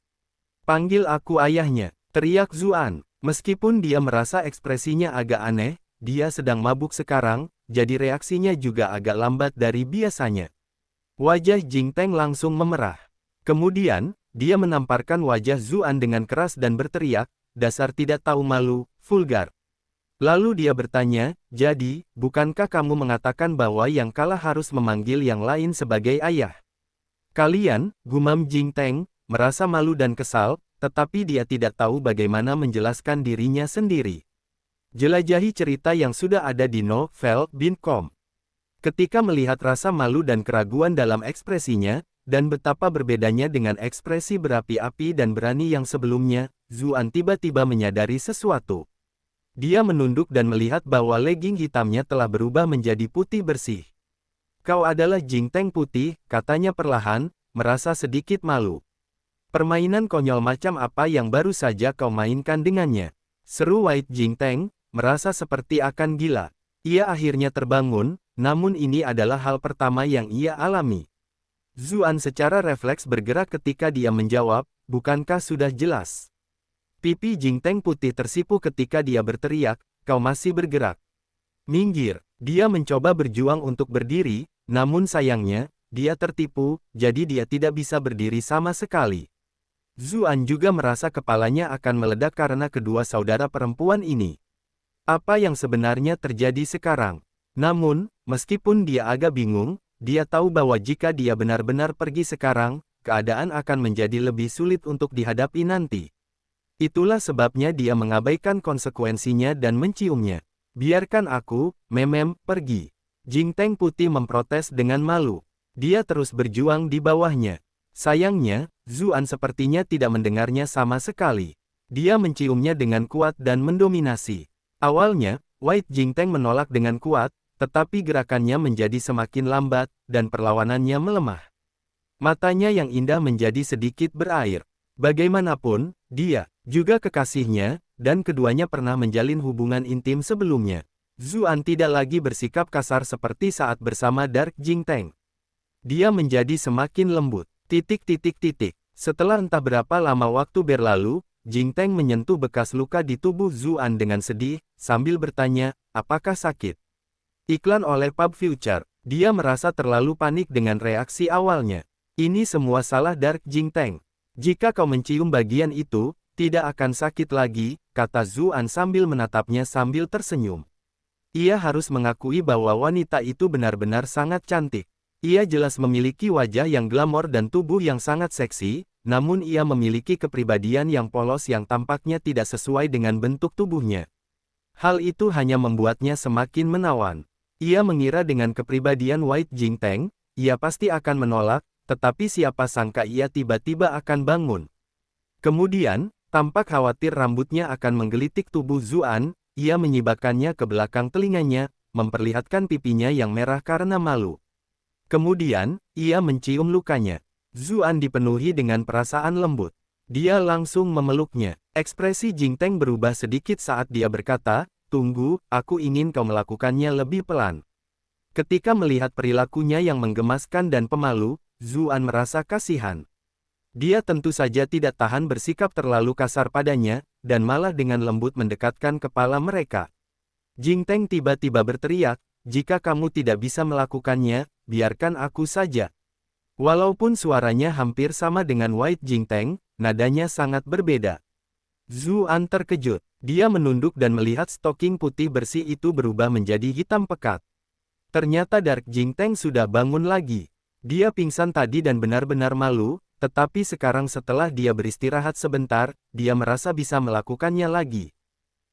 Panggil aku ayahnya, teriak Zuan. Meskipun dia merasa ekspresinya agak aneh, dia sedang mabuk sekarang, jadi reaksinya juga agak lambat dari biasanya. Wajah Jing Teng langsung memerah. Kemudian, dia menamparkan wajah Zuan dengan keras dan berteriak, dasar tidak tahu malu, vulgar. Lalu dia bertanya, jadi, bukankah kamu mengatakan bahwa yang kalah harus memanggil yang lain sebagai ayah? Kalian, gumam Jing Teng, merasa malu dan kesal, tetapi dia tidak tahu bagaimana menjelaskan dirinya sendiri. Jelajahi cerita yang sudah ada di novel.com. Ketika melihat rasa malu dan keraguan dalam ekspresinya, dan betapa berbedanya dengan ekspresi berapi-api dan berani yang sebelumnya, Zuan tiba-tiba menyadari sesuatu. Dia menunduk dan melihat bahwa legging hitamnya telah berubah menjadi putih bersih. Kau adalah Jing Teng putih, katanya perlahan, merasa sedikit malu. Permainan konyol macam apa yang baru saja kau mainkan dengannya? Seru White Jing Teng, merasa seperti akan gila. Ia akhirnya terbangun, namun ini adalah hal pertama yang ia alami. Zuan secara refleks bergerak ketika dia menjawab, bukankah sudah jelas? Pipi Jing Teng putih tersipu ketika dia berteriak, kau masih bergerak. Minggir. Dia mencoba berjuang untuk berdiri, namun sayangnya, dia tertipu, jadi dia tidak bisa berdiri sama sekali. Zuan juga merasa kepalanya akan meledak karena kedua saudara perempuan ini. Apa yang sebenarnya terjadi sekarang? Namun, meskipun dia agak bingung, dia tahu bahwa jika dia benar-benar pergi sekarang, keadaan akan menjadi lebih sulit untuk dihadapi nanti. Itulah sebabnya dia mengabaikan konsekuensinya dan menciumnya. Biarkan aku, memem, pergi. Jing Teng putih memprotes dengan malu. Dia terus berjuang di bawahnya. Sayangnya, Zuan sepertinya tidak mendengarnya sama sekali. Dia menciumnya dengan kuat dan mendominasi. Awalnya, White Jing Teng menolak dengan kuat, tetapi gerakannya menjadi semakin lambat, dan perlawanannya melemah. Matanya yang indah menjadi sedikit berair. Bagaimanapun, dia, juga kekasihnya, dan keduanya pernah menjalin hubungan intim sebelumnya. Zuan tidak lagi bersikap kasar seperti saat bersama Dark Jing Teng. Dia menjadi semakin lembut. Setelah entah berapa lama waktu berlalu, Jing Teng menyentuh bekas luka di tubuh Zuan dengan sedih, sambil bertanya, apakah sakit? Iklan oleh Pub Future. Dia merasa terlalu panik dengan reaksi awalnya. Ini semua salah Dark Jing Teng. Jika kau mencium bagian itu, tidak akan sakit lagi, kata Zuan sambil menatapnya sambil tersenyum. Ia harus mengakui bahwa wanita itu benar-benar sangat cantik. Ia jelas memiliki wajah yang glamor dan tubuh yang sangat seksi, namun ia memiliki kepribadian yang polos yang tampaknya tidak sesuai dengan bentuk tubuhnya. Hal itu hanya membuatnya semakin menawan. Ia mengira dengan kepribadian White Jing Teng, ia pasti akan menolak, tetapi siapa sangka ia tiba-tiba akan bangun. Kemudian, tampak khawatir rambutnya akan menggelitik tubuh Zuan, ia menyibakannya ke belakang telinganya, memperlihatkan pipinya yang merah karena malu. Kemudian, ia mencium lukanya. Zuan dipenuhi dengan perasaan lembut. Dia langsung memeluknya. Ekspresi Jing Teng berubah sedikit saat dia berkata, tunggu, aku ingin kau melakukannya lebih pelan. Ketika melihat perilakunya yang menggemaskan dan pemalu, Zuan merasa kasihan. Dia tentu saja tidak tahan bersikap terlalu kasar padanya, dan malah dengan lembut mendekatkan kepala mereka. Jing Teng tiba-tiba berteriak, jika kamu tidak bisa melakukannya, biarkan aku saja. Walaupun suaranya hampir sama dengan White Jing Teng, nadanya sangat berbeda. Zuan terkejut. Dia menunduk dan melihat stoking putih bersih itu berubah menjadi hitam pekat. Ternyata Dark Jingteng sudah bangun lagi. Dia pingsan tadi dan benar-benar malu, tetapi sekarang setelah dia beristirahat sebentar, dia merasa bisa melakukannya lagi.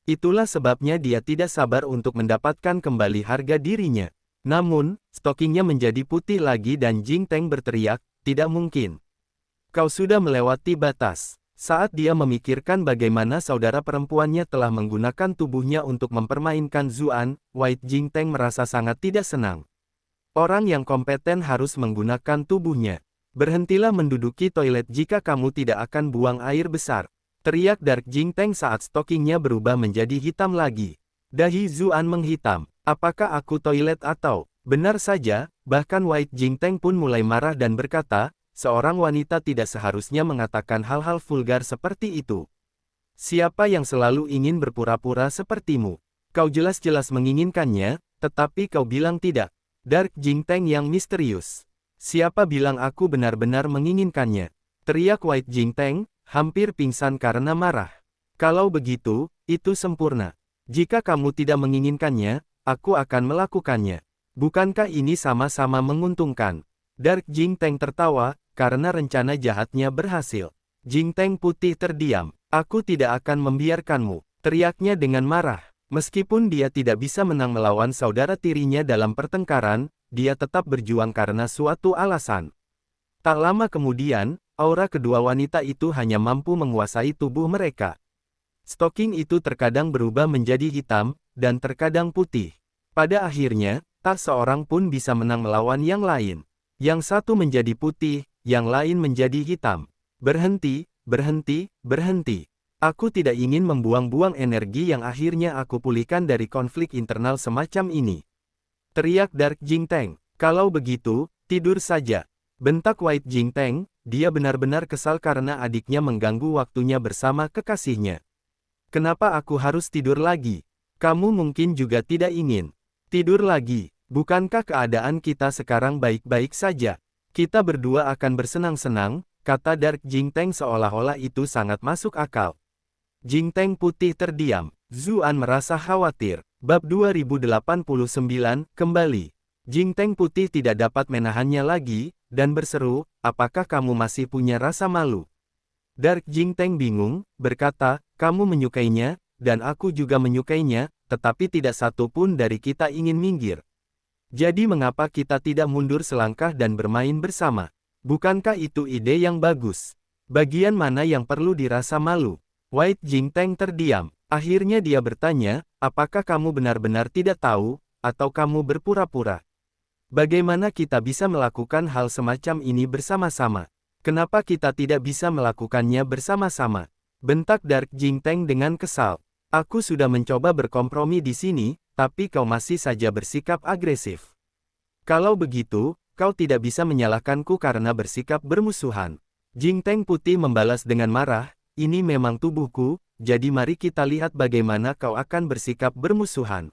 Itulah sebabnya dia tidak sabar untuk mendapatkan kembali harga dirinya. Namun, stokingnya menjadi putih lagi dan Jingteng berteriak, "Tidak mungkin. Kau sudah melewati batas." Saat dia memikirkan bagaimana saudara perempuannya telah menggunakan tubuhnya untuk mempermainkan Zuan, White Jingteng merasa sangat tidak senang. Orang yang kompeten harus menggunakan tubuhnya. "Berhentilah menduduki toilet jika kamu tidak akan buang air besar," teriak Dark Jingteng saat stokingnya berubah menjadi hitam lagi. Dahi Zuan menghitam. "Apakah aku toilet atau?" Benar saja, bahkan White Jingteng pun mulai marah dan berkata, "Seorang wanita tidak seharusnya mengatakan hal-hal vulgar seperti itu. Siapa yang selalu ingin berpura-pura sepertimu? Kau jelas-jelas menginginkannya, tetapi kau bilang tidak." Dark Jingteng yang misterius. "Siapa bilang aku benar-benar menginginkannya?" teriak White Jingteng, hampir pingsan karena marah. "Kalau begitu, itu sempurna. Jika kamu tidak menginginkannya, aku akan melakukannya. Bukankah ini sama-sama menguntungkan?" Dark Jingteng tertawa, karena rencana jahatnya berhasil. Jingteng putih terdiam. "Aku tidak akan membiarkanmu," teriaknya dengan marah. Meskipun dia tidak bisa menang melawan saudara tirinya dalam pertengkaran, dia tetap berjuang karena suatu alasan. Tak lama kemudian, aura kedua wanita itu hanya mampu menguasai tubuh mereka. Stoking itu terkadang berubah menjadi hitam, dan terkadang putih. Pada akhirnya, tak seorang pun bisa menang melawan yang lain. Yang satu menjadi putih, yang lain menjadi hitam. "Berhenti, berhenti, berhenti. Aku tidak ingin membuang-buang energi yang akhirnya aku pulihkan dari konflik internal semacam ini," teriak Dark Jingteng. "Kalau begitu, tidur saja," bentak White Jingteng. Dia benar-benar kesal karena adiknya mengganggu waktunya bersama kekasihnya. "Kenapa aku harus tidur lagi? Kamu mungkin juga tidak ingin tidur lagi. Bukankah keadaan kita sekarang baik-baik saja? Kita berdua akan bersenang-senang," kata Dark Jingteng seolah-olah itu sangat masuk akal. Jingteng putih terdiam. Zuan merasa khawatir. Bab 2089, kembali. Jingteng putih tidak dapat menahannya lagi, dan berseru, "Apakah kamu masih punya rasa malu?" Dark Jingteng bingung, berkata, "Kamu menyukainya, dan aku juga menyukainya, tetapi tidak satu pun dari kita ingin minggir. Jadi mengapa kita tidak mundur selangkah dan bermain bersama? Bukankah itu ide yang bagus? Bagian mana yang perlu dirasa malu?" White Jingteng terdiam. Akhirnya dia bertanya, "Apakah kamu benar-benar tidak tahu, atau kamu berpura-pura? Bagaimana kita bisa melakukan hal semacam ini bersama-sama? Kenapa kita tidak bisa melakukannya bersama-sama?" bentak Dark Jingteng dengan kesal. "Aku sudah mencoba berkompromi di sini, tapi kau masih saja bersikap agresif. Kalau begitu, kau tidak bisa menyalahkanku karena bersikap bermusuhan." Jingteng putih membalas dengan marah, "Ini memang tubuhku, jadi mari kita lihat bagaimana kau akan bersikap bermusuhan."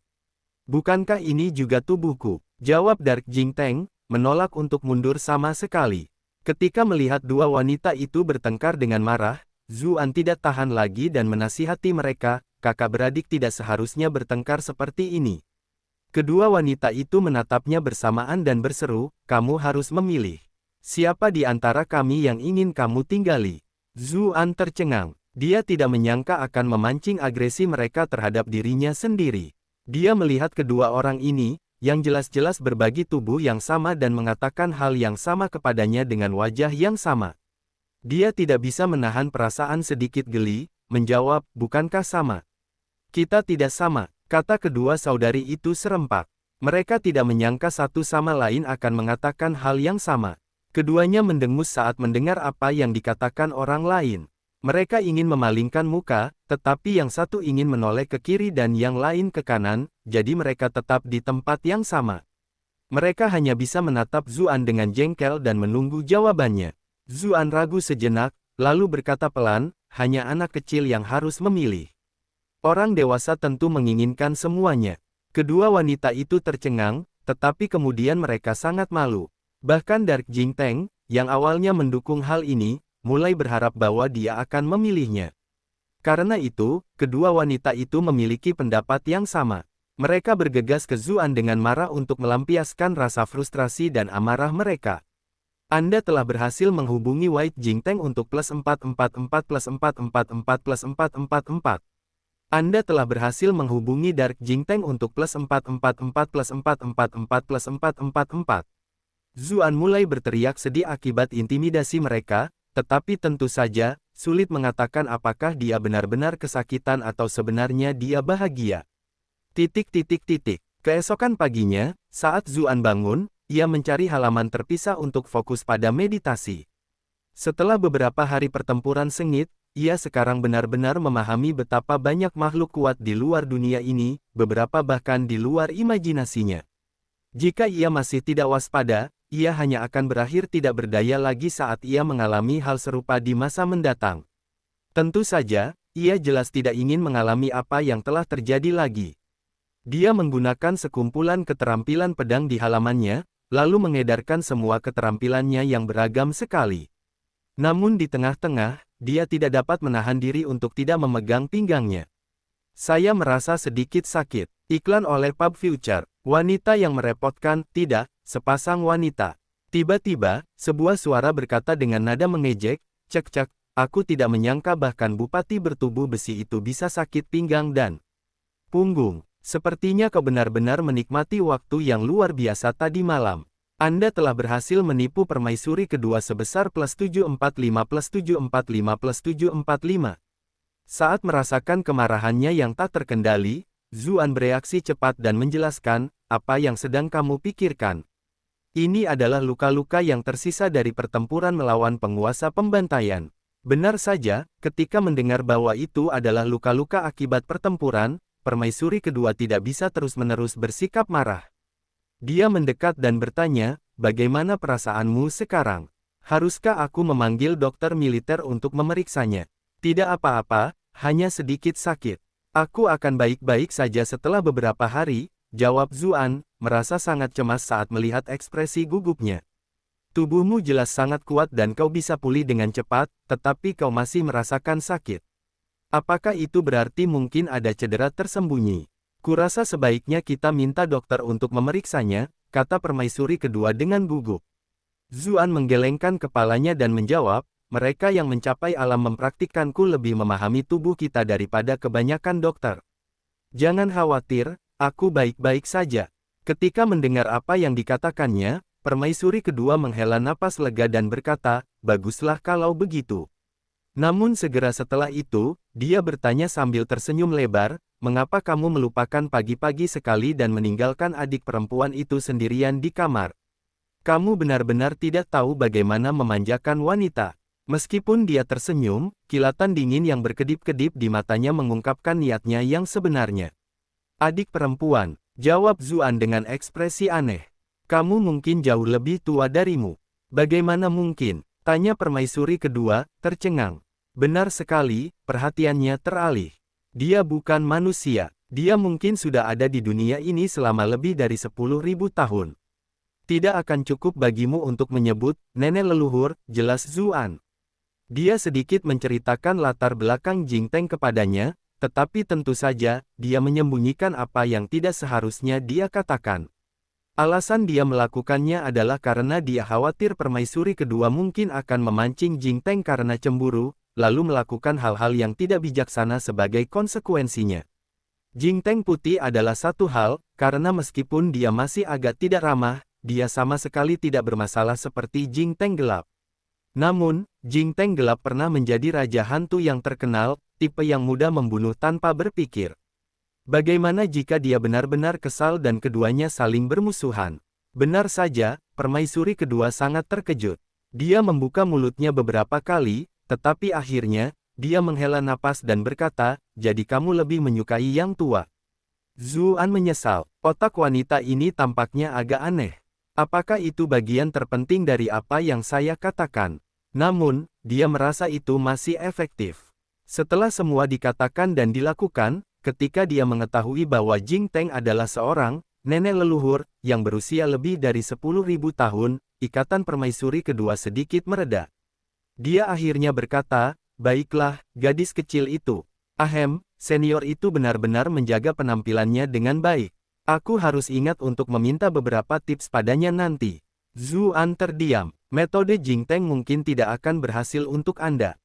"Bukankah ini juga tubuhku?" jawab Dark Jingteng, menolak untuk mundur sama sekali. Ketika melihat dua wanita itu bertengkar dengan marah, Zuan tidak tahan lagi dan menasihati mereka, "Kakak beradik tidak seharusnya bertengkar seperti ini." Kedua wanita itu menatapnya bersamaan dan berseru, "Kamu harus memilih. Siapa di antara kami yang ingin kamu tinggali?" Zuan tercengang. Dia tidak menyangka akan memancing agresi mereka terhadap dirinya sendiri. Dia melihat kedua orang ini, yang jelas-jelas berbagi tubuh yang sama dan mengatakan hal yang sama kepadanya dengan wajah yang sama. Dia tidak bisa menahan perasaan sedikit geli, menjawab, "Bukankah sama?" "Kita tidak sama," kata kedua saudari itu serempak. Mereka tidak menyangka satu sama lain akan mengatakan hal yang sama. Keduanya mendengus saat mendengar apa yang dikatakan orang lain. Mereka ingin memalingkan muka, tetapi yang satu ingin menoleh ke kiri dan yang lain ke kanan, jadi mereka tetap di tempat yang sama. Mereka hanya bisa menatap Zuan dengan jengkel dan menunggu jawabannya. Zuan ragu sejenak, lalu berkata pelan, "Hanya anak kecil yang harus memilih. Orang dewasa tentu menginginkan semuanya." Kedua wanita itu tercengang, tetapi kemudian mereka sangat malu. Bahkan Dark Jingteng, yang awalnya mendukung hal ini, mulai berharap bahwa dia akan memilihnya. Karena itu, kedua wanita itu memiliki pendapat yang sama. Mereka bergegas ke Zuan dengan marah untuk melampiaskan rasa frustrasi dan amarah mereka. Anda telah berhasil menghubungi White Jingteng untuk +444 +444 +444. Anda telah berhasil menghubungi Dark Jingteng untuk +444 +444 +444. Zuan mulai berteriak sedih akibat intimidasi mereka, tetapi tentu saja, sulit mengatakan apakah dia benar-benar kesakitan atau sebenarnya dia bahagia. Keesokan paginya, saat Zuan bangun, ia mencari halaman terpisah untuk fokus pada meditasi. Setelah beberapa hari pertempuran sengit, ia sekarang benar-benar memahami betapa banyak makhluk kuat di luar dunia ini, beberapa bahkan di luar imajinasinya. Jika ia masih tidak waspada, ia hanya akan berakhir tidak berdaya lagi saat ia mengalami hal serupa di masa mendatang. Tentu saja, ia jelas tidak ingin mengalami apa yang telah terjadi lagi. Dia menggunakan sekumpulan keterampilan pedang di halamannya, lalu mengedarkan semua keterampilannya yang beragam sekali. Namun di tengah-tengah, dia tidak dapat menahan diri untuk tidak memegang pinggangnya. Saya merasa sedikit sakit. Iklan oleh Pub Future. Wanita yang merepotkan, tidak, sepasang wanita. Tiba-tiba, sebuah suara berkata dengan nada mengejek, cek-cek, aku tidak menyangka bahkan bupati bertubuh besi itu bisa sakit pinggang dan punggung. Sepertinya kau benar-benar menikmati waktu yang luar biasa tadi malam. Anda telah berhasil menipu permaisuri kedua sebesar +745 +745 +745. Saat merasakan kemarahannya yang tak terkendali, Zuan bereaksi cepat dan menjelaskan, apa yang sedang kamu pikirkan. Ini adalah luka-luka yang tersisa dari pertempuran melawan penguasa pembantaian. Benar saja, ketika mendengar bahwa itu adalah luka-luka akibat pertempuran, permaisuri kedua tidak bisa terus-menerus bersikap marah. Dia mendekat dan bertanya, bagaimana perasaanmu sekarang? Haruskah aku memanggil dokter militer untuk memeriksanya? Tidak apa-apa, hanya sedikit sakit. Aku akan baik-baik saja setelah beberapa hari, jawab Zuan, merasa sangat cemas saat melihat ekspresi gugupnya. Tubuhmu jelas sangat kuat dan kau bisa pulih dengan cepat, tetapi kau masih merasakan sakit. Apakah itu berarti mungkin ada cedera tersembunyi? Kurasa sebaiknya kita minta dokter untuk memeriksanya, kata permaisuri kedua dengan gugup. Zuan menggelengkan kepalanya dan menjawab, mereka yang mencapai alam mempraktikkanku lebih memahami tubuh kita daripada kebanyakan dokter. Jangan khawatir, aku baik-baik saja. Ketika mendengar apa yang dikatakannya, permaisuri kedua menghela napas lega dan berkata, baguslah kalau begitu. Namun segera setelah itu, dia bertanya sambil tersenyum lebar, mengapa kamu melupakan pagi-pagi sekali dan meninggalkan adik perempuan itu sendirian di kamar? Kamu benar-benar tidak tahu bagaimana memanjakan wanita. Meskipun dia tersenyum, kilatan dingin yang berkedip-kedip di matanya mengungkapkan niatnya yang sebenarnya. Adik perempuan, jawab Zuan dengan ekspresi aneh. Kamu mungkin jauh lebih tua darimu. Bagaimana mungkin? Tanya permaisuri kedua, tercengang. Benar sekali, perhatiannya teralih. Dia bukan manusia. Dia mungkin sudah ada di dunia ini selama lebih dari 10.000 tahun. Tidak akan cukup bagimu untuk menyebut, nenek leluhur, jelas Zuan. Dia sedikit menceritakan latar belakang Jingteng kepadanya, tetapi tentu saja, dia menyembunyikan apa yang tidak seharusnya dia katakan. Alasan dia melakukannya adalah karena dia khawatir permaisuri kedua mungkin akan memancing Jingteng karena cemburu, lalu melakukan hal-hal yang tidak bijaksana sebagai konsekuensinya. Jingteng putih adalah satu hal, karena meskipun dia masih agak tidak ramah, dia sama sekali tidak bermasalah seperti Jingteng gelap. Namun, Jingteng gelap pernah menjadi raja hantu yang terkenal, tipe yang mudah membunuh tanpa berpikir. Bagaimana jika dia benar-benar kesal dan keduanya saling bermusuhan? Benar saja, permaisuri kedua sangat terkejut. Dia membuka mulutnya beberapa kali, tetapi akhirnya, dia menghela napas dan berkata, jadi kamu lebih menyukai yang tua. Zuan menyesal, otak wanita ini tampaknya agak aneh. Apakah itu bagian terpenting dari apa yang saya katakan? Namun, dia merasa itu masih efektif. Setelah semua dikatakan dan dilakukan, ketika dia mengetahui bahwa Jingteng adalah seorang nenek leluhur yang berusia lebih dari 10.000 tahun, ikatan permaisuri kedua sedikit mereda. Dia akhirnya berkata, baiklah, gadis kecil itu, Ahem, senior itu benar-benar menjaga penampilannya dengan baik. Aku harus ingat untuk meminta beberapa tips padanya nanti. Zuan terdiam. Metode Jingteng mungkin tidak akan berhasil untuk Anda.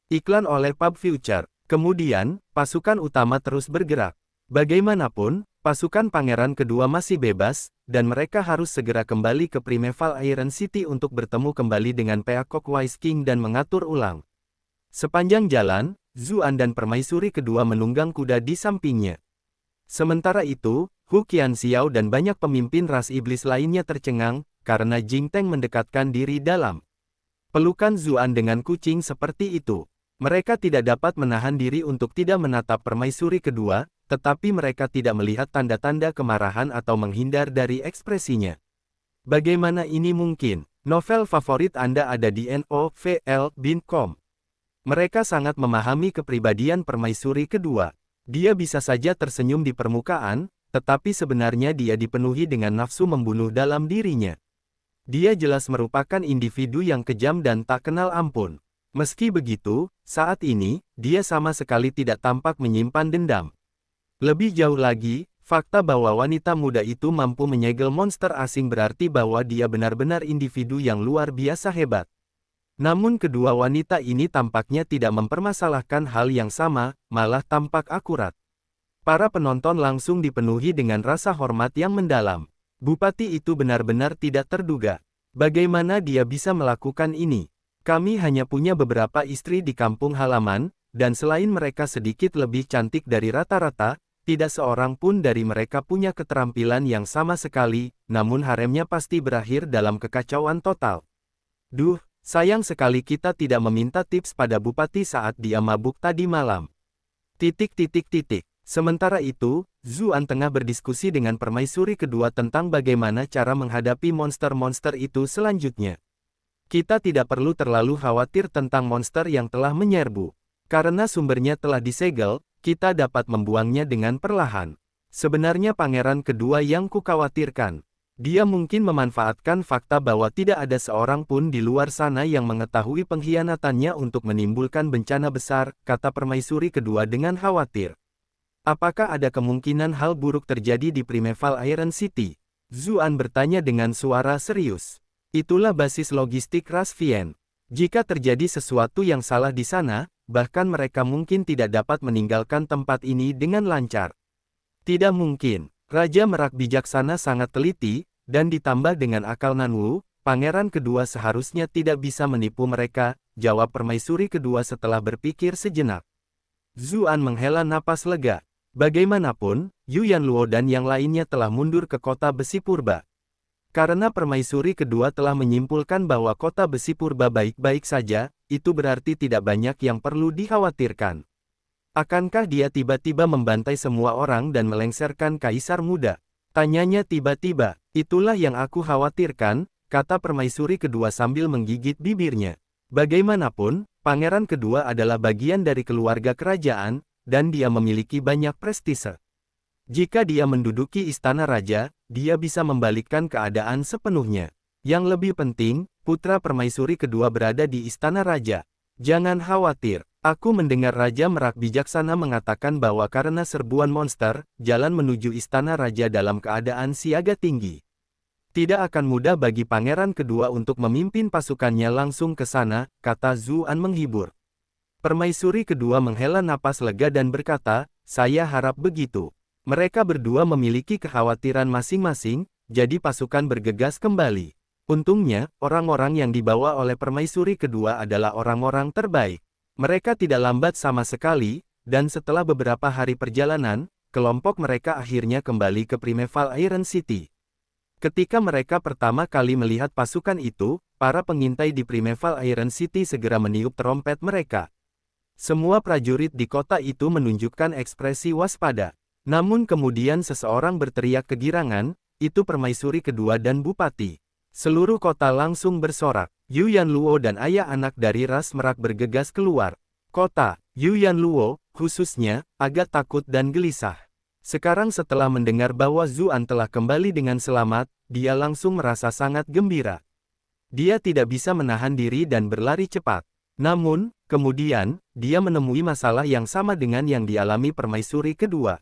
Iklan oleh Pub Future. Kemudian, pasukan utama terus bergerak. Bagaimanapun, pasukan pangeran kedua masih bebas, dan mereka harus segera kembali ke Primeval Iron City untuk bertemu kembali dengan Peacock Wise King dan mengatur ulang. Sepanjang jalan, Zuan dan permaisuri kedua menunggang kuda di sampingnya. Sementara itu, Hu Qianxiao dan banyak pemimpin ras iblis lainnya tercengang, karena Jingteng mendekatkan diri dalam pelukan Zuan dengan kucing seperti itu. Mereka tidak dapat menahan diri untuk tidak menatap permaisuri kedua, tetapi mereka tidak melihat tanda-tanda kemarahan atau menghindar dari ekspresinya. Bagaimana ini mungkin? Novel favorit Anda ada di novel.com. Mereka sangat memahami kepribadian permaisuri kedua. Dia bisa saja tersenyum di permukaan, tetapi sebenarnya dia dipenuhi dengan nafsu membunuh dalam dirinya. Dia jelas merupakan individu yang kejam dan tak kenal ampun. Meski begitu, saat ini, dia sama sekali tidak tampak menyimpan dendam. Lebih jauh lagi, fakta bahwa wanita muda itu mampu menyegel monster asing berarti bahwa dia benar-benar individu yang luar biasa hebat. Namun kedua wanita ini tampaknya tidak mempermasalahkan hal yang sama, malah tampak akurat. Para penonton langsung dipenuhi dengan rasa hormat yang mendalam. Bupati itu benar-benar tidak terduga. Bagaimana dia bisa melakukan ini? Kami hanya punya beberapa istri di kampung halaman, dan selain mereka sedikit lebih cantik dari rata-rata, tidak seorang pun dari mereka punya keterampilan yang sama sekali, namun haremnya pasti berakhir dalam kekacauan total. Duh! Sayang sekali kita tidak meminta tips pada Bupati saat dia mabuk tadi malam. Sementara itu, Zuan tengah berdiskusi dengan permaisuri kedua tentang bagaimana cara menghadapi monster-monster itu selanjutnya. Kita tidak perlu terlalu khawatir tentang monster yang telah menyerbu. Karena sumbernya telah disegel, kita dapat membuangnya dengan perlahan. Sebenarnya pangeran kedua yang kukhawatirkan. Dia mungkin memanfaatkan fakta bahwa tidak ada seorang pun di luar sana yang mengetahui pengkhianatannya untuk menimbulkan bencana besar, kata permaisuri kedua dengan khawatir. Apakah ada kemungkinan hal buruk terjadi di Primeval Iron City? Zuan bertanya dengan suara serius. Itulah basis logistik ras Vien. Jika terjadi sesuatu yang salah di sana, bahkan mereka mungkin tidak dapat meninggalkan tempat ini dengan lancar. Tidak mungkin. Raja Merak bijaksana sangat teliti, dan ditambah dengan akal Nanwu, pangeran kedua seharusnya tidak bisa menipu mereka, jawab permaisuri kedua setelah berpikir sejenak. Zuan menghela napas lega. Bagaimanapun, Yu Yanluo dan yang lainnya telah mundur ke kota besi purba. Karena permaisuri kedua telah menyimpulkan bahwa kota besi purba baik-baik saja, itu berarti tidak banyak yang perlu dikhawatirkan. Akankah dia tiba-tiba membantai semua orang dan melengsarkan kaisar muda? Tanyanya tiba-tiba. Itulah yang aku khawatirkan, kata permaisuri kedua sambil menggigit bibirnya. Bagaimanapun, pangeran kedua adalah bagian dari keluarga kerajaan, dan dia memiliki banyak prestise. Jika dia menduduki istana raja, dia bisa membalikkan keadaan sepenuhnya. Yang lebih penting, putra permaisuri kedua berada di istana raja. Jangan khawatir. Aku mendengar Raja Merak bijaksana mengatakan bahwa karena serbuan monster, jalan menuju istana raja dalam keadaan siaga tinggi. Tidak akan mudah bagi pangeran kedua untuk memimpin pasukannya langsung ke sana, kata Zuan menghibur. Permaisuri kedua menghela napas lega dan berkata, saya harap begitu. Mereka berdua memiliki kekhawatiran masing-masing, jadi pasukan bergegas kembali. Untungnya, orang-orang yang dibawa oleh permaisuri kedua adalah orang-orang terbaik. Mereka tidak lambat sama sekali, dan setelah beberapa hari perjalanan, kelompok mereka akhirnya kembali ke Primeval Iron City. Ketika mereka pertama kali melihat pasukan itu, para pengintai di Primeval Iron City segera meniup trompet mereka. Semua prajurit di kota itu menunjukkan ekspresi waspada. Namun kemudian seseorang berteriak kegirangan, itu permaisuri kedua dan bupati. Seluruh kota langsung bersorak. Yu Yanluo dan ayah anak dari ras Merak bergegas keluar kota. Yu Yanluo, khususnya, agak takut dan gelisah. Sekarang setelah mendengar bahwa Zuan telah kembali dengan selamat, dia langsung merasa sangat gembira. Dia tidak bisa menahan diri dan berlari cepat. Namun, Kemudian, dia menemui masalah yang sama dengan yang dialami permaisuri kedua.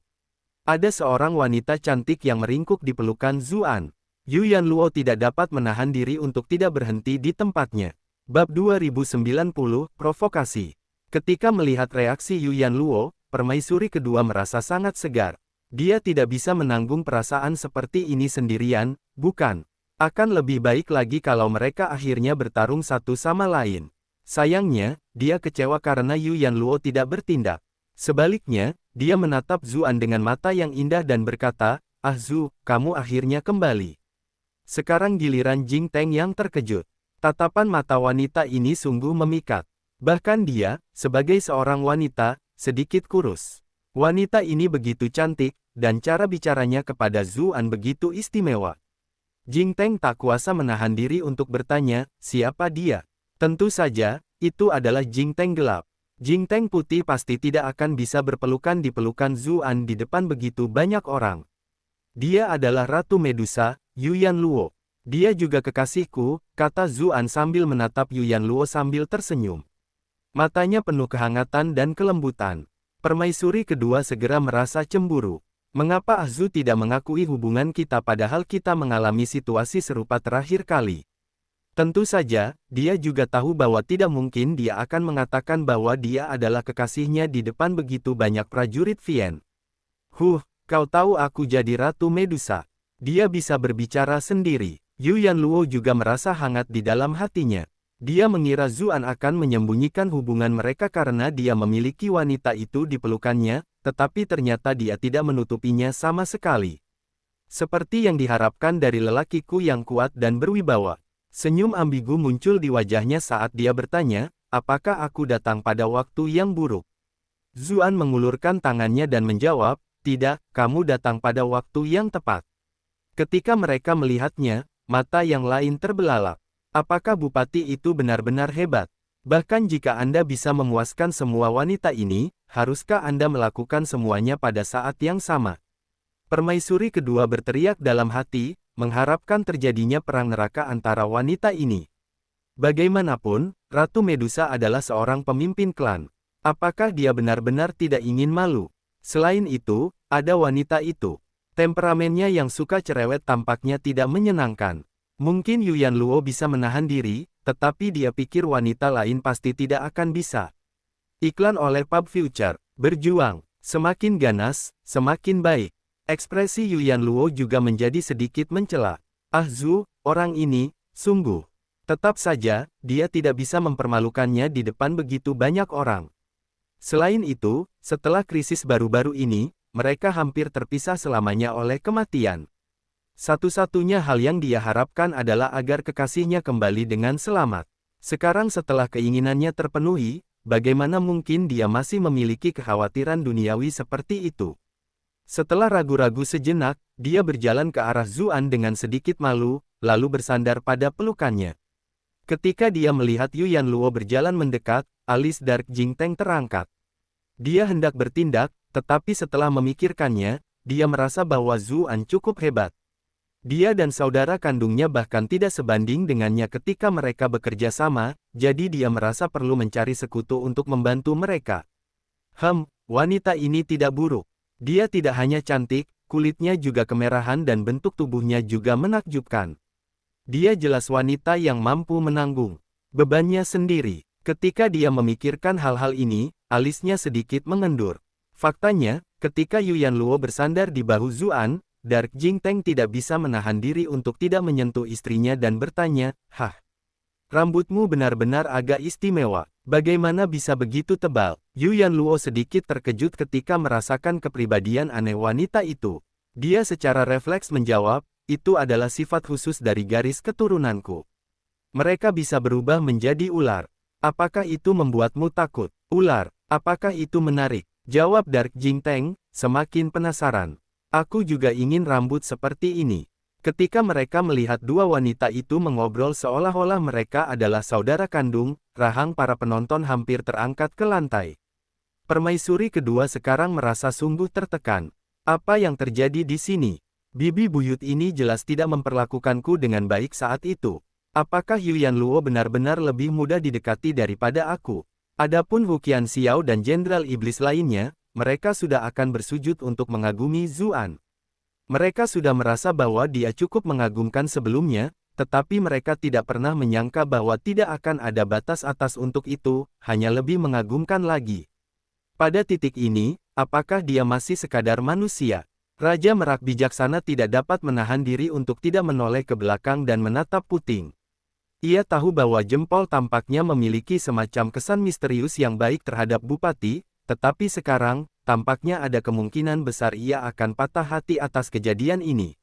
Ada seorang wanita cantik yang meringkuk di pelukan Zuan. Yu Yanluo tidak dapat menahan diri untuk tidak berhenti di tempatnya. Bab 2090, Provokasi. Ketika melihat reaksi Yu Yanluo, permaisuri kedua merasa sangat segar. Dia tidak bisa menanggung perasaan seperti ini sendirian, bukan? Akan lebih baik lagi kalau mereka akhirnya bertarung satu sama lain. Sayangnya, dia kecewa karena Yu Yanluo tidak bertindak. Sebaliknya, dia menatap Zuan dengan mata yang indah dan berkata, "Ah Zu, kamu akhirnya kembali." Sekarang giliran Jing Teng yang terkejut. Tatapan mata wanita ini sungguh memikat. Bahkan dia, sebagai seorang wanita, sedikit kurus. Wanita ini begitu cantik, dan cara bicaranya kepada Zuan begitu istimewa. Jing Teng tak kuasa menahan diri untuk bertanya, siapa dia? Tentu saja, itu adalah Jing Teng gelap. Jing Teng putih pasti tidak akan bisa berpelukan di pelukan Zuan di depan begitu banyak orang. Dia adalah Ratu Medusa, Yu Yanluo. Dia juga kekasihku, kata Zuan sambil menatap Yu Yanluo sambil tersenyum. Matanya penuh kehangatan dan kelembutan. Permaisuri kedua segera merasa cemburu. Mengapa Azu tidak mengakui hubungan kita padahal kita mengalami situasi serupa terakhir kali? Tentu saja, dia juga tahu bahwa tidak mungkin dia akan mengatakan bahwa dia adalah kekasihnya di depan begitu banyak prajurit Vien. Kau tahu aku jadi Ratu Medusa. Dia bisa berbicara sendiri. Yu Yanluo juga merasa hangat di dalam hatinya. Dia mengira Zuan akan menyembunyikan hubungan mereka karena dia memiliki wanita itu di pelukannya, tetapi ternyata dia tidak menutupinya sama sekali. Seperti yang diharapkan dari lelakiku yang kuat dan berwibawa. Senyum ambigu muncul di wajahnya saat dia bertanya, apakah aku datang pada waktu yang buruk? Zuan mengulurkan tangannya dan menjawab, tidak, kamu datang pada waktu yang tepat. Ketika mereka melihatnya, mata yang lain terbelalak. Apakah bupati itu benar-benar hebat? Bahkan jika Anda bisa memuaskan semua wanita ini, haruskah Anda melakukan semuanya pada saat yang sama? Permaisuri kedua berteriak dalam hati, mengharapkan terjadinya perang neraka antara wanita ini. Bagaimanapun, Ratu Medusa adalah seorang pemimpin klan. Apakah dia benar-benar tidak ingin malu? Selain itu, ada wanita itu. Temperamennya yang suka cerewet tampaknya tidak menyenangkan. Mungkin Yu Yanluo bisa menahan diri, tetapi dia pikir wanita lain pasti tidak akan bisa. Iklan oleh Pub Future, berjuang, semakin ganas, semakin baik. Ekspresi Yu Yanluo juga menjadi sedikit mencela. Ah Zu, orang ini, sungguh. Tetap saja, dia tidak bisa mempermalukannya di depan begitu banyak orang. Selain itu, setelah krisis baru-baru ini, mereka hampir terpisah selamanya oleh kematian. Satu-satunya hal yang dia harapkan adalah agar kekasihnya kembali dengan selamat. Sekarang setelah keinginannya terpenuhi, bagaimana mungkin dia masih memiliki kekhawatiran duniawi seperti itu? Setelah ragu-ragu sejenak, dia berjalan ke arah Zuan dengan sedikit malu, lalu bersandar pada pelukannya. Ketika dia melihat Yu Yanluo berjalan mendekat, alis Dark Jing Teng terangkat. Dia hendak bertindak, tetapi setelah memikirkannya, dia merasa bahwa Zuan cukup hebat. Dia dan saudara kandungnya bahkan tidak sebanding dengannya ketika mereka bekerja sama, jadi dia merasa perlu mencari sekutu untuk membantu mereka. Wanita ini tidak buruk. Dia tidak hanya cantik, kulitnya juga kemerahan dan bentuk tubuhnya juga menakjubkan. Dia jelas wanita yang mampu menanggung bebannya sendiri. Ketika dia memikirkan hal-hal ini, alisnya sedikit mengendur. Faktanya, ketika Yu Yanluo bersandar di bahu Zuan, Dark Jing Teng tidak bisa menahan diri untuk tidak menyentuh istrinya dan bertanya, rambutmu benar-benar agak istimewa. Bagaimana bisa begitu tebal? Yu Yanluo sedikit terkejut ketika merasakan kepribadian aneh wanita itu. Dia secara refleks menjawab, itu adalah sifat khusus dari garis keturunanku. Mereka bisa berubah menjadi ular. Apakah itu membuatmu takut? Ular, apakah itu menarik? Jawab Dark Jing Teng, semakin penasaran. Aku juga ingin rambut seperti ini. Ketika mereka melihat dua wanita itu mengobrol seolah-olah mereka adalah saudara kandung, rahang para penonton hampir terangkat ke lantai. Permaisuri kedua sekarang merasa sungguh tertekan. Apa yang terjadi di sini? Bibi buyut ini jelas tidak memperlakukanku dengan baik saat itu. Apakah Yu Yanluo benar-benar lebih mudah didekati daripada aku? Adapun Hu Qianxiao dan Jenderal Iblis lainnya, mereka sudah akan bersujud untuk mengagumi Zuan. Mereka sudah merasa bahwa dia cukup mengagumkan sebelumnya, tetapi mereka tidak pernah menyangka bahwa tidak akan ada batas atas untuk itu, hanya lebih mengagumkan lagi. Pada titik ini, apakah dia masih sekadar manusia? Raja Merak bijaksana tidak dapat menahan diri untuk tidak menoleh ke belakang dan menatap Puting. Ia tahu bahwa jempol tampaknya memiliki semacam kesan misterius yang baik terhadap Bupati, tetapi sekarang, tampaknya ada kemungkinan besar ia akan patah hati atas kejadian ini.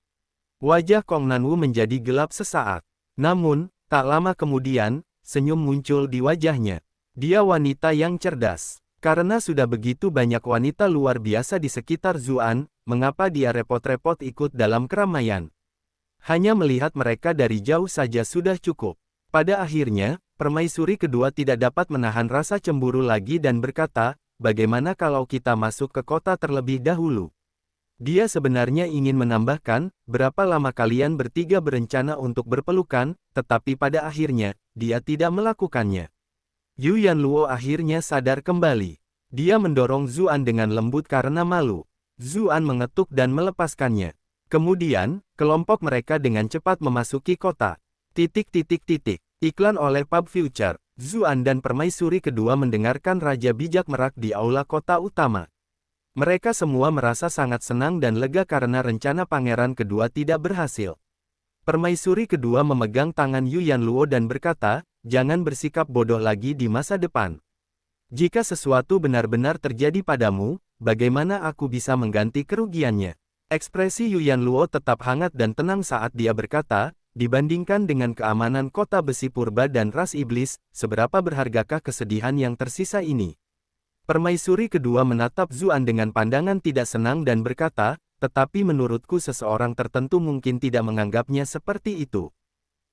Wajah Kong Nanwu menjadi gelap sesaat. Namun, tak lama kemudian, senyum muncul di wajahnya. Dia wanita yang cerdas. Karena sudah begitu banyak wanita luar biasa di sekitar Zuan, mengapa dia repot-repot ikut dalam keramaian? Hanya melihat mereka dari jauh saja sudah cukup. Pada akhirnya, permaisuri kedua tidak dapat menahan rasa cemburu lagi dan berkata, bagaimana kalau kita masuk ke kota terlebih dahulu? Dia sebenarnya ingin menambahkan, berapa lama kalian bertiga berencana untuk berpelukan, tetapi pada akhirnya, dia tidak melakukannya. Yu Yanluo akhirnya sadar kembali. Dia mendorong Zuan dengan lembut karena malu. Zuan mengetuk dan melepaskannya. Kemudian, kelompok mereka dengan cepat memasuki kota. Iklan oleh Pub Future. Zuan dan permaisuri kedua mendengarkan Raja Bijak Merak di aula kota utama. Mereka semua merasa sangat senang dan lega karena rencana pangeran kedua tidak berhasil. Permaisuri kedua memegang tangan Yu Yanluo dan berkata, jangan bersikap bodoh lagi di masa depan. Jika sesuatu benar-benar terjadi padamu, bagaimana aku bisa mengganti kerugiannya? Ekspresi Yu Yanluo tetap hangat dan tenang saat dia berkata, dibandingkan dengan keamanan kota besi purba dan ras iblis, seberapa berhargakah kesedihan yang tersisa ini? Permaisuri kedua menatap Zuan dengan pandangan tidak senang dan berkata, tetapi menurutku seseorang tertentu mungkin tidak menganggapnya seperti itu.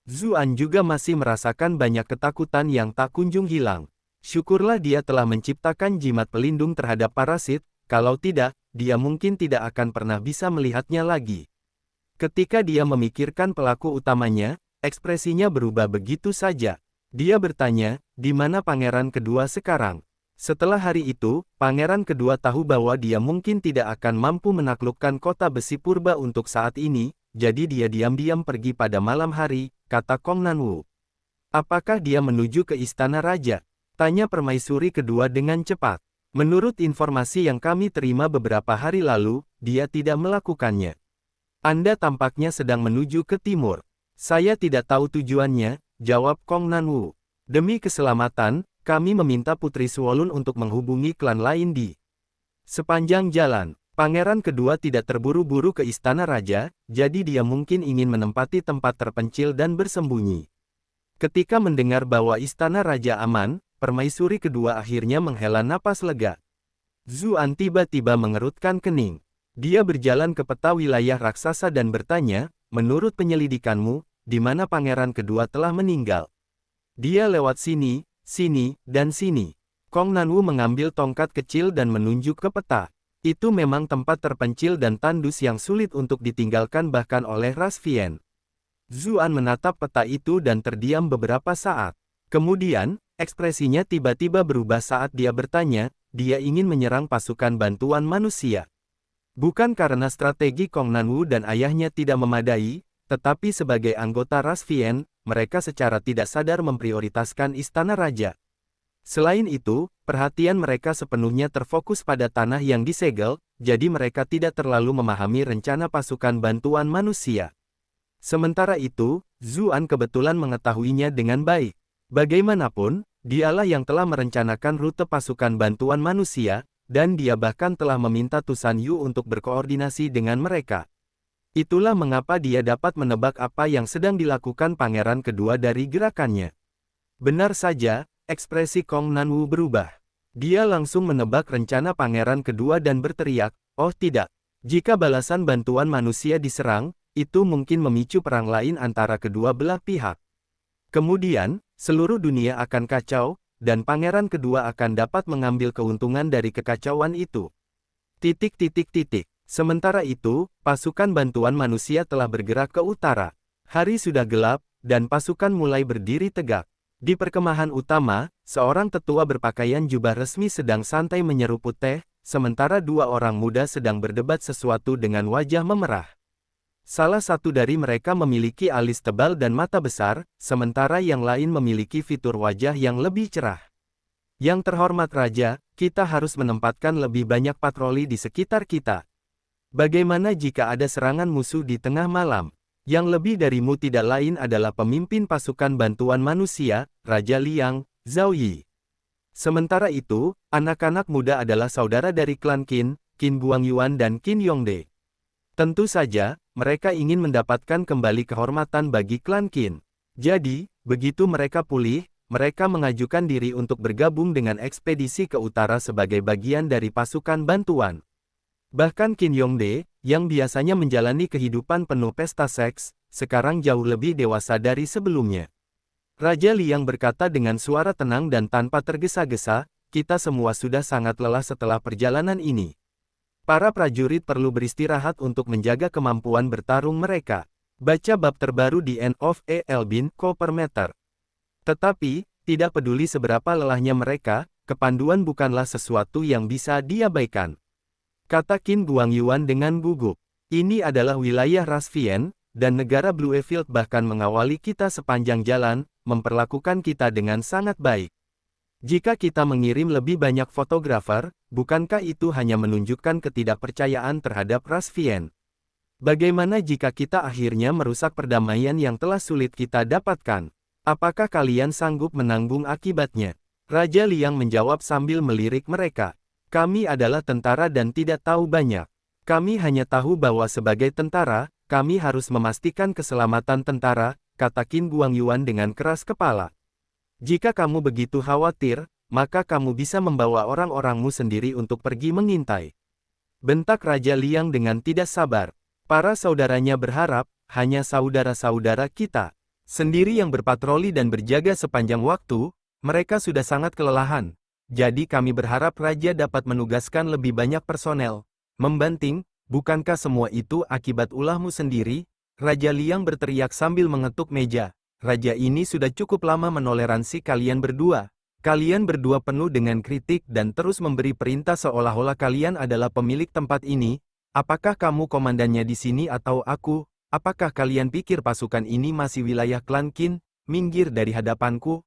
Zuan juga masih merasakan banyak ketakutan yang tak kunjung hilang. Syukurlah dia telah menciptakan jimat pelindung terhadap parasit, kalau tidak, dia mungkin tidak akan pernah bisa melihatnya lagi. Ketika dia memikirkan pelaku utamanya, ekspresinya berubah begitu saja. Dia bertanya, di mana pangeran kedua sekarang? Setelah hari itu, pangeran kedua tahu bahwa dia mungkin tidak akan mampu menaklukkan kota besi purba untuk saat ini, jadi dia diam-diam pergi pada malam hari, kata Kong Nanwu. Apakah dia menuju ke istana raja? Tanya permaisuri kedua dengan cepat. Menurut informasi yang kami terima beberapa hari lalu, dia tidak melakukannya. Anda tampaknya sedang menuju ke timur. Saya tidak tahu tujuannya, jawab Kong Nanwu. Demi keselamatan, kami meminta Putri Suolun untuk menghubungi klan lain di sepanjang jalan. Pangeran kedua tidak terburu-buru ke istana raja, jadi dia mungkin ingin menempati tempat terpencil dan bersembunyi. Ketika mendengar bahwa istana raja aman, permaisuri kedua akhirnya menghela napas lega. Zuan tiba-tiba mengerutkan kening. Dia berjalan ke peta wilayah raksasa dan bertanya, menurut penyelidikanmu, di mana pangeran kedua telah meninggal? Dia lewat sini, sini, dan sini. Kong Nanwu mengambil tongkat kecil dan menunjuk ke peta. Itu memang tempat terpencil dan tandus yang sulit untuk ditinggalkan bahkan oleh ras Vien. Zuan menatap peta itu dan terdiam beberapa saat. Kemudian, ekspresinya tiba-tiba berubah saat dia bertanya, dia ingin menyerang pasukan bantuan manusia. Bukan karena strategi Kong Nanwu dan ayahnya tidak memadai, tetapi sebagai anggota ras Vien, mereka secara tidak sadar memprioritaskan istana raja. Selain itu, perhatian mereka sepenuhnya terfokus pada tanah yang disegel, jadi mereka tidak terlalu memahami rencana pasukan bantuan manusia. Sementara itu, Zuan kebetulan mengetahuinya dengan baik. Bagaimanapun, dialah yang telah merencanakan rute pasukan bantuan manusia, dan dia bahkan telah meminta Tusan Yu untuk berkoordinasi dengan mereka. Itulah mengapa dia dapat menebak apa yang sedang dilakukan pangeran kedua dari gerakannya. Benar saja, ekspresi Kong Nanwu berubah. Dia langsung menebak rencana pangeran kedua dan berteriak, oh tidak, jika balasan bantuan manusia diserang, itu mungkin memicu perang lain antara kedua belah pihak. Kemudian, seluruh dunia akan kacau, dan pangeran kedua akan dapat mengambil keuntungan dari kekacauan itu. Sementara itu, pasukan bantuan manusia telah bergerak ke utara. Hari sudah gelap, dan pasukan mulai berdiri tegak. Di perkemahan utama, seorang tetua berpakaian jubah resmi sedang santai menyeruput teh, sementara dua orang muda sedang berdebat sesuatu dengan wajah memerah. Salah satu dari mereka memiliki alis tebal dan mata besar, sementara yang lain memiliki fitur wajah yang lebih cerah. Yang terhormat Raja, kita harus menempatkan lebih banyak patroli di sekitar kita. Bagaimana jika ada serangan musuh di tengah malam? Yang lebih darimu tidak lain adalah pemimpin pasukan bantuan manusia, Raja Liang, Zhao Yi. Sementara itu, anak-anak muda adalah saudara dari klan Qin, Qin Guangyuan dan Qin Yongde. Tentu saja, mereka ingin mendapatkan kembali kehormatan bagi klan Qin. Jadi, begitu mereka pulih, mereka mengajukan diri untuk bergabung dengan ekspedisi ke utara sebagai bagian dari pasukan bantuan. Bahkan Qin Yongde, yang biasanya menjalani kehidupan penuh pesta seks, sekarang jauh lebih dewasa dari sebelumnya. Raja Liang berkata dengan suara tenang dan tanpa tergesa-gesa, kita semua sudah sangat lelah setelah perjalanan ini. Para prajurit perlu beristirahat untuk menjaga kemampuan bertarung mereka. Baca bab terbaru di End of Elbin Ko per meter. Tetapi, tidak peduli seberapa lelahnya mereka, kepanduan bukanlah sesuatu yang bisa diabaikan. Kata Qin Guangyuan dengan gugup. Ini adalah wilayah Rasvian, dan negara Bluefield bahkan mengawali kita sepanjang jalan, memperlakukan kita dengan sangat baik. Jika kita mengirim lebih banyak fotografer, bukankah itu hanya menunjukkan ketidakpercayaan terhadap Rasvian? Bagaimana jika kita akhirnya merusak perdamaian yang telah sulit kita dapatkan? Apakah kalian sanggup menanggung akibatnya? Raja Liang menjawab sambil melirik mereka. Kami adalah tentara dan tidak tahu banyak. Kami hanya tahu bahwa sebagai tentara, kami harus memastikan keselamatan tentara, kata Qin Guangyuan dengan keras kepala. Jika kamu begitu khawatir, maka kamu bisa membawa orang-orangmu sendiri untuk pergi mengintai. Bentak Raja Liang dengan tidak sabar. Para saudaranya berharap, hanya saudara-saudara kita sendiri yang berpatroli dan berjaga sepanjang waktu, mereka sudah sangat kelelahan. Jadi kami berharap Raja dapat menugaskan lebih banyak personel. Membanting, bukankah semua itu akibat ulahmu sendiri? Raja Liang berteriak sambil mengetuk meja. Raja ini sudah cukup lama menoleransi kalian berdua. Kalian berdua penuh dengan kritik dan terus memberi perintah seolah-olah kalian adalah pemilik tempat ini. Apakah kamu komandannya di sini atau aku? Apakah kalian pikir pasukan ini masih wilayah klan Qin? Minggir dari hadapanku.